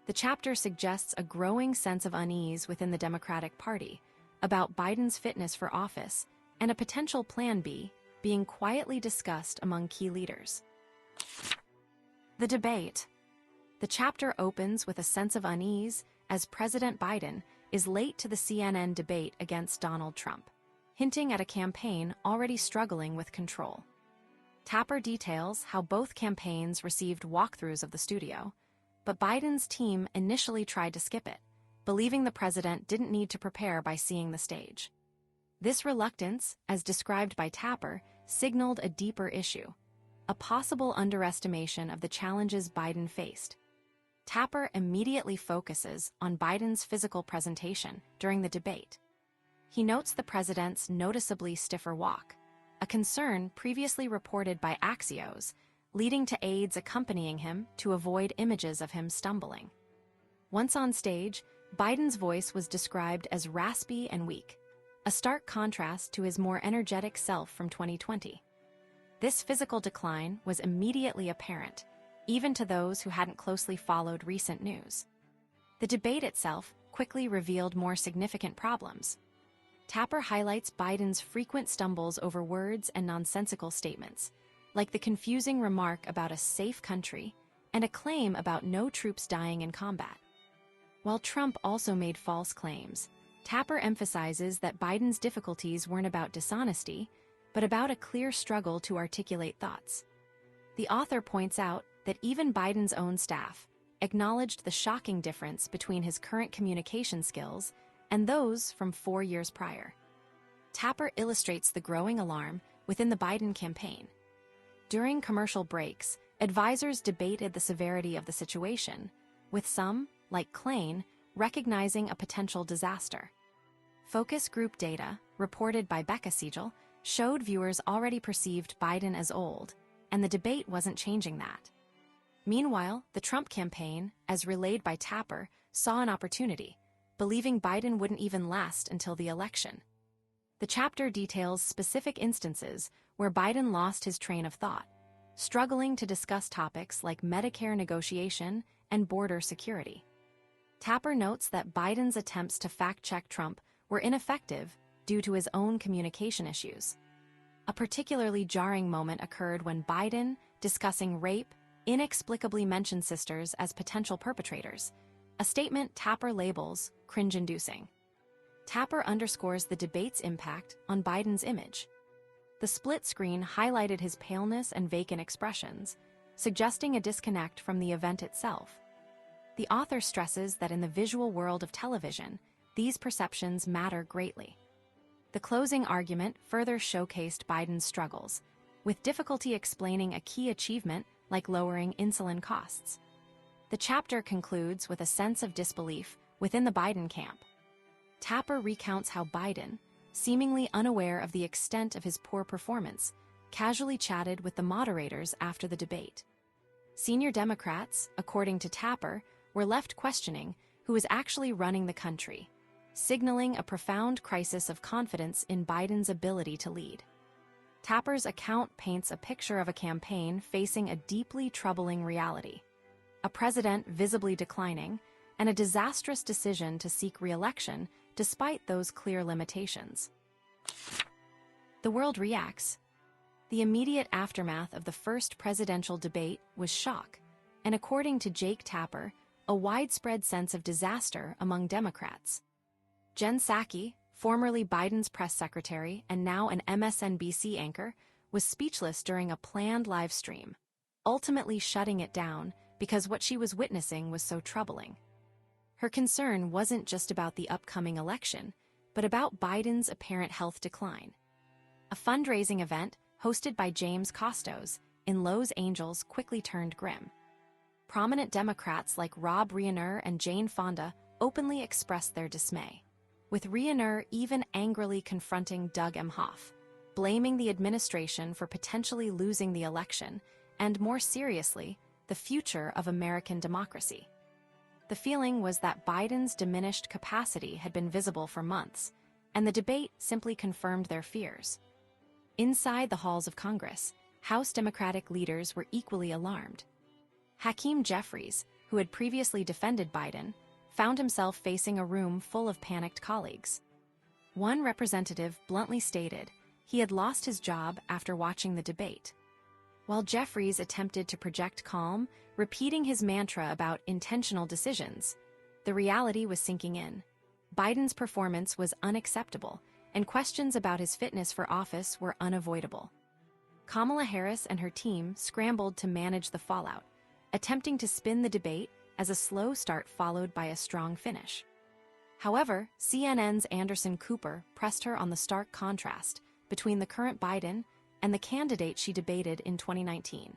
The chapter suggests a growing sense of unease within the Democratic Party about Biden's fitness for office and a potential Plan B being quietly discussed among key leaders. The debate. The chapter opens with a sense of unease as President Biden is late to the CNN debate against Donald Trump, hinting at a campaign already struggling with control. Tapper details how both campaigns received walkthroughs of the studio, but Biden's team initially tried to skip it, believing the president didn't need to prepare by seeing the stage. This reluctance, as described by Tapper, signaled a deeper issue, a possible underestimation of the challenges Biden faced. Tapper immediately focuses on Biden's physical presentation during the debate. He notes the president's noticeably stiffer walk, a concern previously reported by Axios, leading to aides accompanying him to avoid images of him stumbling. Once on stage, Biden's voice was described as raspy and weak, a stark contrast to his more energetic self from 2020. This physical decline was immediately apparent, even to those who hadn't closely followed recent news. The debate itself quickly revealed more significant problems. Tapper highlights Biden's frequent stumbles over words and nonsensical statements, like the confusing remark about a safe country and a claim about no troops dying in combat. While Trump also made false claims, Tapper emphasizes that Biden's difficulties weren't about dishonesty, but about a clear struggle to articulate thoughts. The author points out that even Biden's own staff acknowledged the shocking difference between his current communication skills and those from 4 years prior. Tapper illustrates the growing alarm within the Biden campaign. During commercial breaks, advisors debated the severity of the situation, with some, like Klain, recognizing a potential disaster. Focus group data, reported by Becca Siegel, showed viewers already perceived Biden as old, and the debate wasn't changing that. Meanwhile, the Trump campaign, as relayed by Tapper, saw an opportunity, believing Biden wouldn't even last until the election. The chapter details specific instances where Biden lost his train of thought, struggling to discuss topics like Medicare negotiation and border security. Tapper notes that Biden's attempts to fact-check Trump were ineffective due to his own communication issues. A particularly jarring moment occurred when Biden, discussing rape, inexplicably mentioned sisters as potential perpetrators, a statement Tapper labels cringe-inducing. Tapper underscores the debate's impact on Biden's image. The split screen highlighted his paleness and vacant expressions, suggesting a disconnect from the event itself. The author stresses that in the visual world of television, these perceptions matter greatly. The closing argument further showcased Biden's struggles, with difficulty explaining a key achievement like lowering insulin costs. The chapter concludes with a sense of disbelief within the Biden camp. Tapper recounts how Biden, seemingly unaware of the extent of his poor performance, casually chatted with the moderators after the debate. Senior Democrats, according to Tapper, were left questioning who was actually running the country, signaling a profound crisis of confidence in Biden's ability to lead. Tapper's account paints a picture of a campaign facing a deeply troubling reality: a president visibly declining, and a disastrous decision to seek re-election despite those clear limitations. The world reacts. The immediate aftermath of the first presidential debate was shock, and according to Jake Tapper, a widespread sense of disaster among Democrats. Jen Psaki, formerly Biden's press secretary and now an MSNBC anchor, was speechless during a planned live stream, ultimately shutting it down because what she was witnessing was so troubling. Her concern wasn't just about the upcoming election, but about Biden's apparent health decline. A fundraising event, hosted by James Costos, in Los Angeles quickly turned grim. Prominent Democrats like Rob Reiner and Jane Fonda openly expressed their dismay, with Reiner even angrily confronting Doug Emhoff, blaming the administration for potentially losing the election and, more seriously, the future of American democracy. The feeling was that Biden's diminished capacity had been visible for months, and the debate simply confirmed their fears. Inside the halls of Congress, House Democratic leaders were equally alarmed. Hakeem Jeffries, who had previously defended Biden, found himself facing a room full of panicked colleagues. One representative bluntly stated he had lost his job after watching the debate. While Jeffries attempted to project calm, repeating his mantra about intentional decisions, the reality was sinking in. Biden's performance was unacceptable, and questions about his fitness for office were unavoidable. Kamala Harris and her team scrambled to manage the fallout, attempting to spin the debate as a slow start followed by a strong finish. However, CNN's Anderson Cooper pressed her on the stark contrast between the current Biden and the candidate she debated in 2019.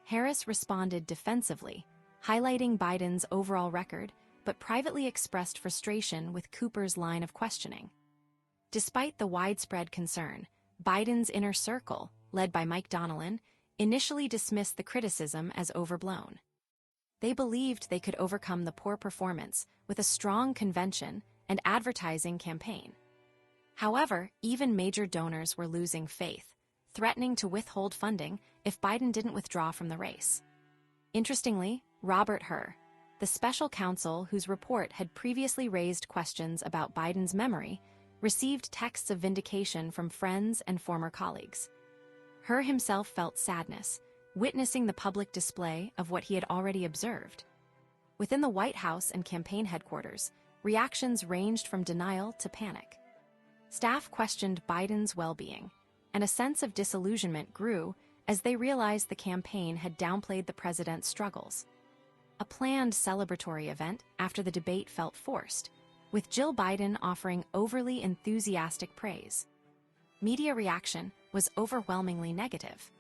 Harris responded defensively, highlighting Biden's overall record, but privately expressed frustration with Cooper's line of questioning. Despite the widespread concern, Biden's inner circle, led by Mike Donilon, initially dismissed the criticism as overblown. They believed they could overcome the poor performance with a strong convention and advertising campaign. However, even major donors were losing faith, threatening to withhold funding if Biden didn't withdraw from the race. Interestingly, Robert Hur, the special counsel whose report had previously raised questions about Biden's memory, received texts of vindication from friends and former colleagues. Hur himself felt sadness, witnessing the public display of what he had already observed. Within the White House and campaign headquarters, reactions ranged from denial to panic. Staff questioned Biden's well-being, and a sense of disillusionment grew as they realized the campaign had downplayed the president's struggles. A planned celebratory event after the debate felt forced, with Jill Biden offering overly enthusiastic praise. Media reaction was overwhelmingly negative.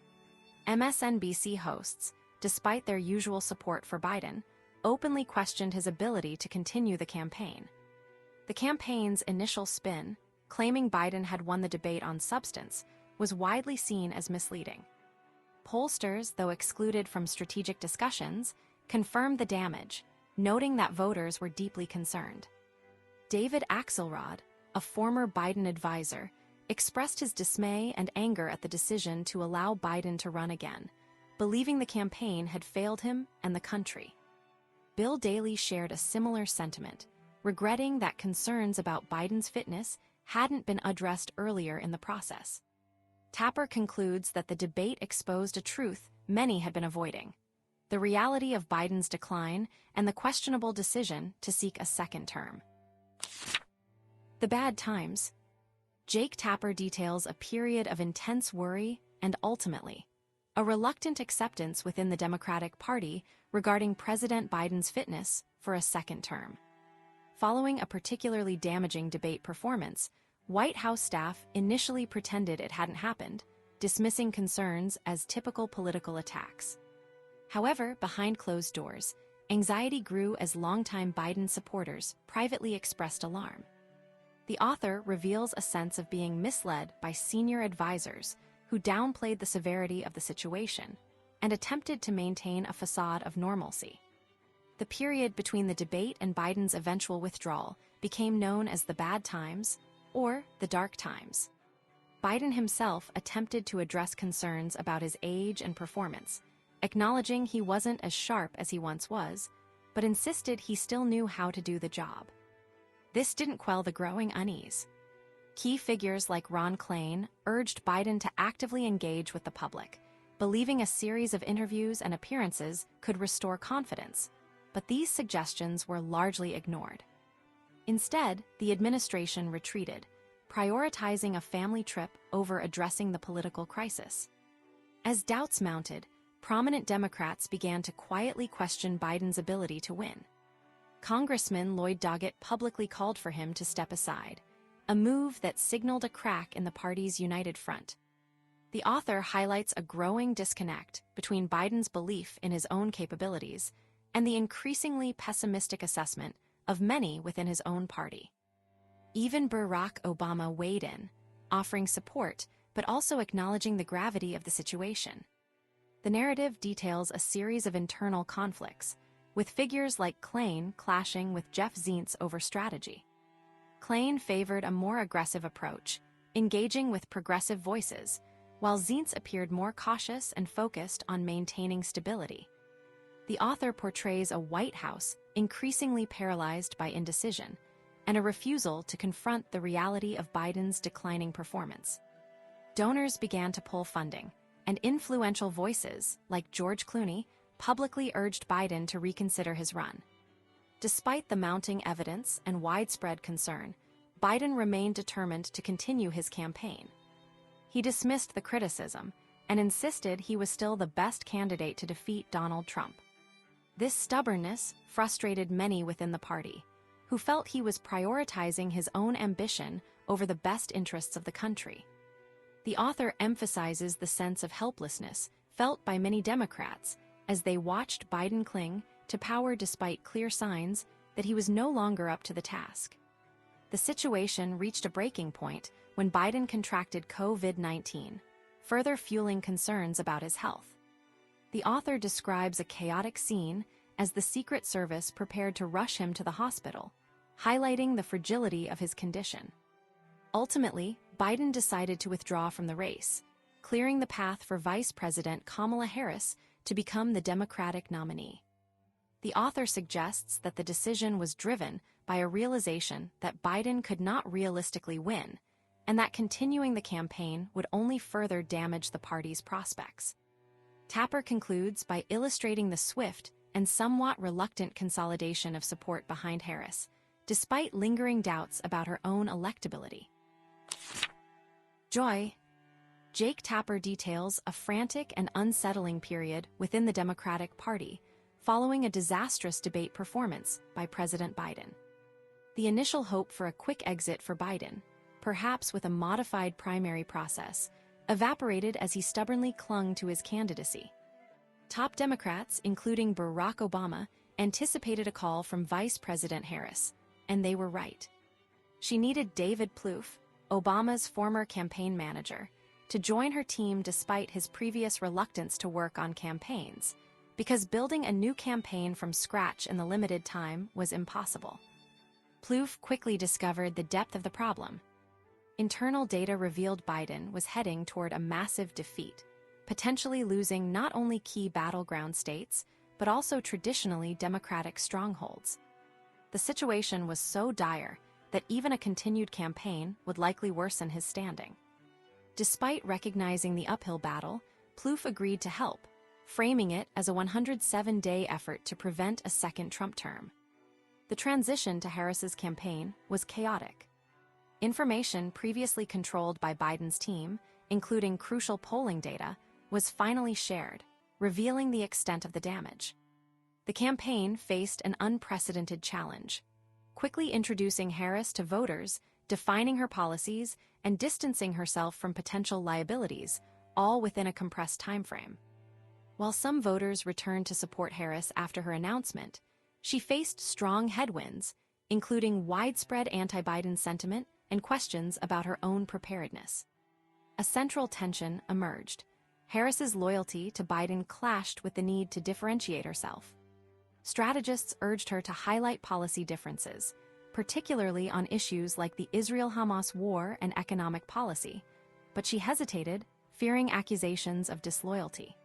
MSNBC hosts, despite their usual support for Biden, openly questioned his ability to continue the campaign. The campaign's initial spin, claiming Biden had won the debate on substance, was widely seen as misleading. Pollsters, though excluded from strategic discussions, confirmed the damage, noting that voters were deeply concerned. David Axelrod, a former Biden advisor, expressed his dismay and anger at the decision to allow Biden to run again, believing the campaign had failed him and the country. Bill Daley shared a similar sentiment, regretting that concerns about Biden's fitness hadn't been addressed earlier in the process. Tapper concludes that the debate exposed a truth many had been avoiding: the reality of Biden's decline and the questionable decision to seek a second term. The bad times. Jake Tapper details a period of intense worry and, ultimately, a reluctant acceptance within the Democratic Party regarding President Biden's fitness for a second term. Following a particularly damaging debate performance, White House staff initially pretended it hadn't happened, dismissing concerns as typical political attacks. However, behind closed doors, anxiety grew as longtime Biden supporters privately expressed alarm. The author reveals a sense of being misled by senior advisors who downplayed the severity of the situation and attempted to maintain a facade of normalcy. The period between the debate and Biden's eventual withdrawal became known as the bad times or the dark times. Biden himself attempted to address concerns about his age and performance, acknowledging he wasn't as sharp as he once was, but insisted he still knew how to do the job. This didn't quell the growing unease. Key figures like Ron Klain urged Biden to actively engage with the public, believing a series of interviews and appearances could restore confidence, but these suggestions were largely ignored. Instead, the administration retreated, prioritizing a family trip over addressing the political crisis. As doubts mounted, prominent Democrats began to quietly question Biden's ability to win. Congressman Lloyd Doggett publicly called for him to step aside, a move that signaled a crack in the party's united front. The author highlights a growing disconnect between Biden's belief in his own capabilities and the increasingly pessimistic assessment of many within his own party. Even Barack Obama weighed in, offering support but also acknowledging the gravity of the situation. The narrative details a series of internal conflicts, with figures like Klain clashing with Jeff Zients over strategy. Klain favored a more aggressive approach, engaging with progressive voices, while Zients appeared more cautious and focused on maintaining stability. The author portrays a White House increasingly paralyzed by indecision and a refusal to confront the reality of Biden's declining performance. Donors began to pull funding, and influential voices, like George Clooney, publicly urged Biden to reconsider his run. Despite the mounting evidence and widespread concern, Biden remained determined to continue his campaign. He dismissed the criticism and insisted he was still the best candidate to defeat Donald Trump. This stubbornness frustrated many within the party, who felt he was prioritizing his own ambition over the best interests of the country. The author emphasizes the sense of helplessness felt by many Democrats as they watched Biden cling to power despite clear signs that he was no longer up to the task. The situation reached a breaking point when Biden contracted COVID-19, further fueling concerns about his health. The author describes a chaotic scene as the Secret Service prepared to rush him to the hospital, highlighting the fragility of his condition. Ultimately, Biden decided to withdraw from the race, clearing the path for Vice President Kamala Harris to become the Democratic nominee. The author suggests that the decision was driven by a realization that Biden could not realistically win, and that continuing the campaign would only further damage the party's prospects. Tapper concludes by illustrating the swift and somewhat reluctant consolidation of support behind Harris, despite lingering doubts about her own electability. Joy. Jake Tapper details a frantic and unsettling period within the Democratic Party following a disastrous debate performance by President Biden. The initial hope for a quick exit for Biden, perhaps with a modified primary process, evaporated as he stubbornly clung to his candidacy. Top Democrats, including Barack Obama, anticipated a call from Vice President Harris, and they were right. She needed David Plouffe, Obama's former campaign manager, to join her team despite his previous reluctance to work on campaigns, because building a new campaign from scratch in the limited time was impossible. Plouffe quickly discovered the depth of the problem. Internal data revealed Biden was heading toward a massive defeat, potentially losing not only key battleground states, but also traditionally Democratic strongholds. The situation was so dire that even a continued campaign would likely worsen his standing. Despite recognizing the uphill battle, Plouffe agreed to help, framing it as a 107-day effort to prevent a second Trump term. The transition to Harris's campaign was chaotic. Information previously controlled by Biden's team, including crucial polling data, was finally shared, revealing the extent of the damage. The campaign faced an unprecedented challenge, quickly introducing Harris to voters, defining her policies, and distancing herself from potential liabilities, all within a compressed timeframe. While some voters returned to support Harris after her announcement, she faced strong headwinds, including widespread anti-Biden sentiment and questions about her own preparedness. A central tension emerged. Harris's loyalty to Biden clashed with the need to differentiate herself. Strategists urged her to highlight policy differences, particularly on issues like the Israel-Hamas war and economic policy, but she hesitated, fearing accusations of disloyalty.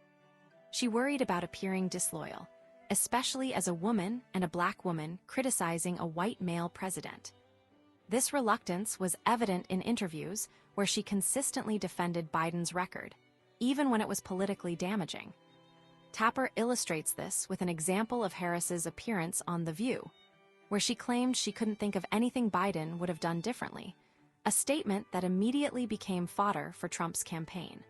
She worried about appearing disloyal, especially as a woman and a black woman criticizing a white male president. This reluctance was evident in interviews where she consistently defended Biden's record, even when it was politically damaging. Tapper illustrates this with an example of Harris's appearance on The View, where she claimed she couldn't think of anything Biden would have done differently, a statement that immediately became fodder for Trump's campaign.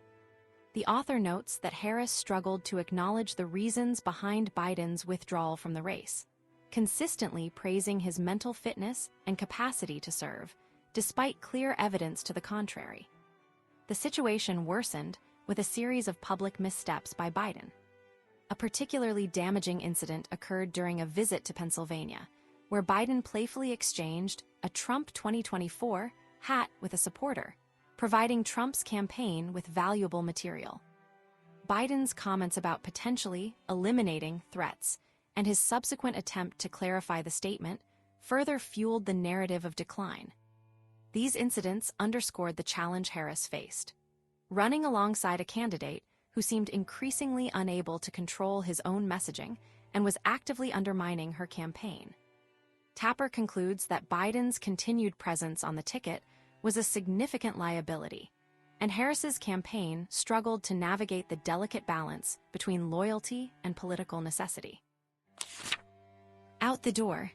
The author notes that Harris struggled to acknowledge the reasons behind Biden's withdrawal from the race, consistently praising his mental fitness and capacity to serve, despite clear evidence to the contrary. The situation worsened with a series of public missteps by Biden. A particularly damaging incident occurred during a visit to Pennsylvania, where Biden playfully exchanged a Trump 2024 hat with a supporter, providing Trump's campaign with valuable material. Biden's comments about potentially eliminating threats and his subsequent attempt to clarify the statement further fueled the narrative of decline. These incidents underscored the challenge Harris faced. Running alongside a candidate who seemed increasingly unable to control his own messaging and was actively undermining her campaign. Tapper concludes that Biden's continued presence on the ticket was a significant liability, and Harris's campaign struggled to navigate the delicate balance between loyalty and political necessity. Out the door.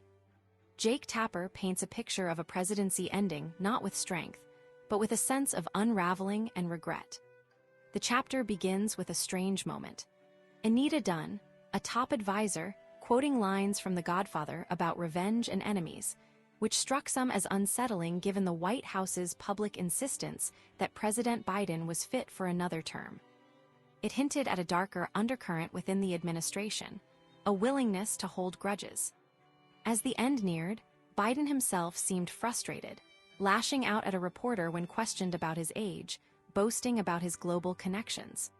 Jake Tapper paints a picture of a presidency ending not with strength, but with a sense of unraveling and regret. The chapter begins with a strange moment. Anita Dunn, a top advisor, quoting lines from The Godfather about revenge and enemies, which struck some as unsettling given the White House's public insistence that President Biden was fit for another term. It hinted at a darker undercurrent within the administration, a willingness to hold grudges. As the end neared, Biden himself seemed frustrated, lashing out at a reporter when questioned about his age, boasting about his global connections.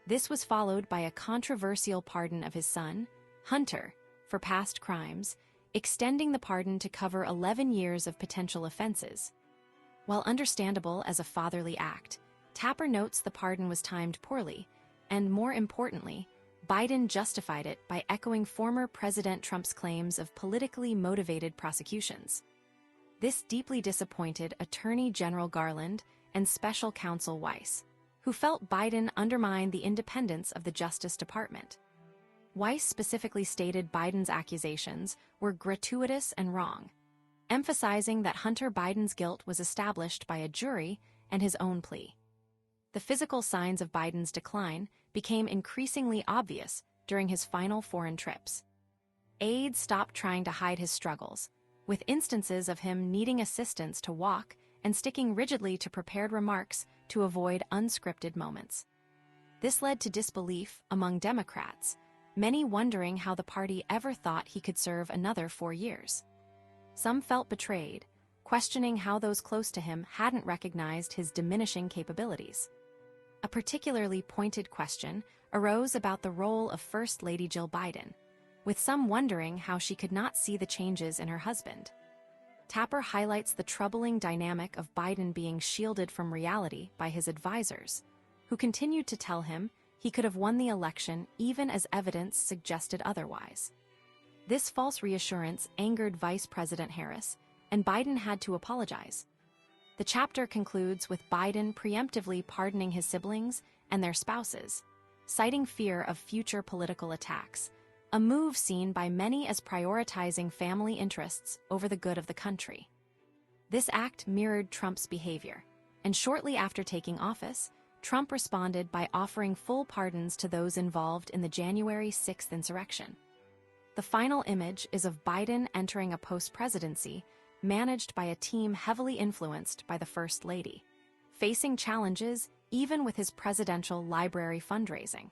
This was followed by a controversial pardon of his son, Hunter, for past crimes, extending the pardon to cover 11 years of potential offenses. While understandable as a fatherly act, Tapper notes the pardon was timed poorly, and more importantly, Biden justified it by echoing former President Trump's claims of politically motivated prosecutions. This deeply disappointed Attorney General Garland and Special Counsel Weiss, who felt Biden undermined the independence of the Justice Department. Weiss specifically stated Biden's accusations were gratuitous and wrong, emphasizing that Hunter Biden's guilt was established by a jury and his own plea. The physical signs of Biden's decline became increasingly obvious during his final foreign trips. Aides stopped trying to hide his struggles, with instances of him needing assistance to walk and sticking rigidly to prepared remarks to avoid unscripted moments. This led to disbelief among Democrats, many wondering how the party ever thought he could serve another 4 years. Some felt betrayed, questioning how those close to him hadn't recognized his diminishing capabilities. A particularly pointed question arose about the role of First Lady Jill Biden, with some wondering how she could not see the changes in her husband. Tapper highlights the troubling dynamic of Biden being shielded from reality by his advisors, who continued to tell him he could have won the election even as evidence suggested otherwise. This false reassurance angered Vice President Harris, and Biden had to apologize. The chapter concludes with Biden preemptively pardoning his siblings and their spouses, citing fear of future political attacks, a move seen by many as prioritizing family interests over the good of the country. This act mirrored Trump's behavior, and shortly after taking office, Trump responded by offering full pardons to those involved in the January 6th insurrection. The final image is of Biden entering a post-presidency managed by a team heavily influenced by the First Lady, facing challenges even with his presidential library fundraising.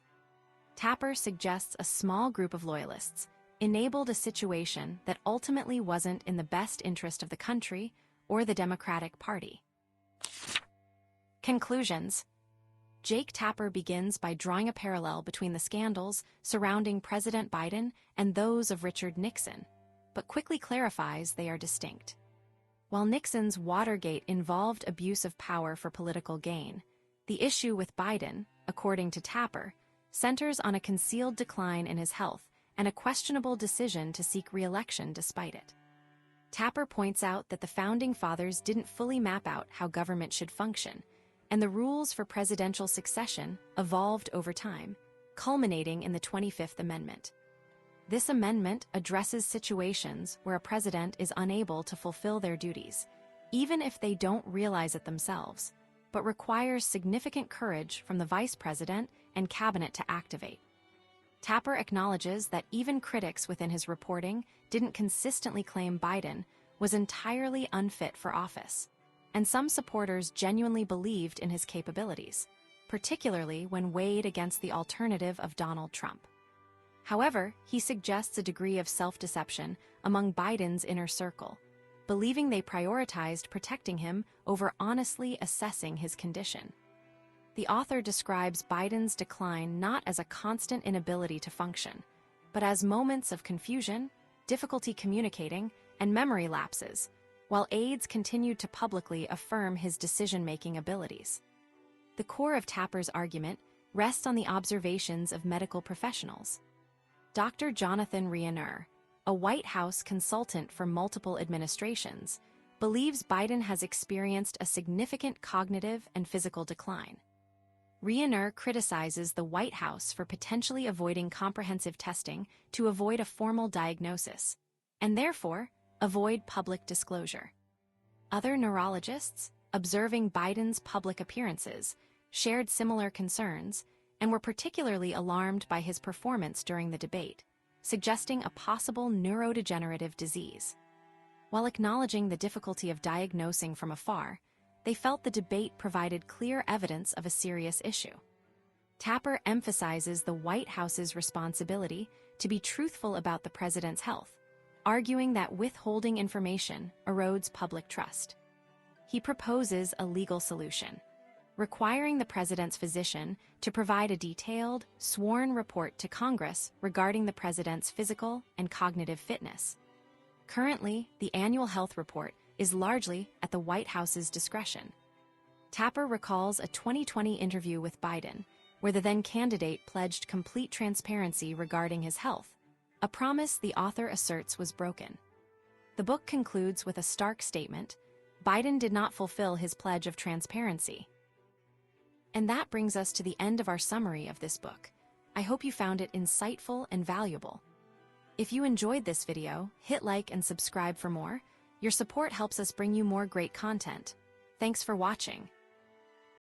Tapper suggests a small group of loyalists enabled a situation that ultimately wasn't in the best interest of the country or the Democratic Party. Conclusions. Jake Tapper begins by drawing a parallel between the scandals surrounding President Biden and those of Richard Nixon, but quickly clarifies they are distinct. While Nixon's Watergate involved abuse of power for political gain, the issue with Biden, according to Tapper, centers on a concealed decline in his health and a questionable decision to seek re-election despite it. Tapper points out that the Founding Fathers didn't fully map out how government should function, and the rules for presidential succession evolved over time, culminating in the 25th Amendment. This amendment addresses situations where a president is unable to fulfill their duties, even if they don't realize it themselves, but requires significant courage from the vice president and cabinet to activate. Tapper acknowledges that even critics within his reporting didn't consistently claim Biden was entirely unfit for office, and some supporters genuinely believed in his capabilities, particularly when weighed against the alternative of Donald Trump. However, he suggests a degree of self-deception among Biden's inner circle, believing they prioritized protecting him over honestly assessing his condition. The author describes Biden's decline not as a constant inability to function, but as moments of confusion, difficulty communicating, and memory lapses, while aides continued to publicly affirm his decision-making abilities. The core of Tapper's argument rests on the observations of medical professionals. Dr. Jonathan Riener, a White House consultant for multiple administrations, believes Biden has experienced a significant cognitive and physical decline. Riener criticizes the White House for potentially avoiding comprehensive testing to avoid a formal diagnosis, and therefore avoid public disclosure. Other neurologists, observing Biden's public appearances, shared similar concerns and were particularly alarmed by his performance during the debate, suggesting a possible neurodegenerative disease. While acknowledging the difficulty of diagnosing from afar, they felt the debate provided clear evidence of a serious issue. Tapper emphasizes the White House's responsibility to be truthful about the president's health, arguing that withholding information erodes public trust. He proposes a legal solution, requiring the president's physician to provide a detailed, sworn report to Congress regarding the president's physical and cognitive fitness. Currently, the annual health report is largely at the White House's discretion. Tapper recalls a 2020 interview with Biden, where the then candidate pledged complete transparency regarding his health, a promise the author asserts was broken. The book concludes with a stark statement: Biden did not fulfill his pledge of transparency. And that brings us to the end of our summary of this book. I hope you found it insightful and valuable. If you enjoyed this video, hit like and subscribe for more. Your support helps us bring you more great content. Thanks for watching.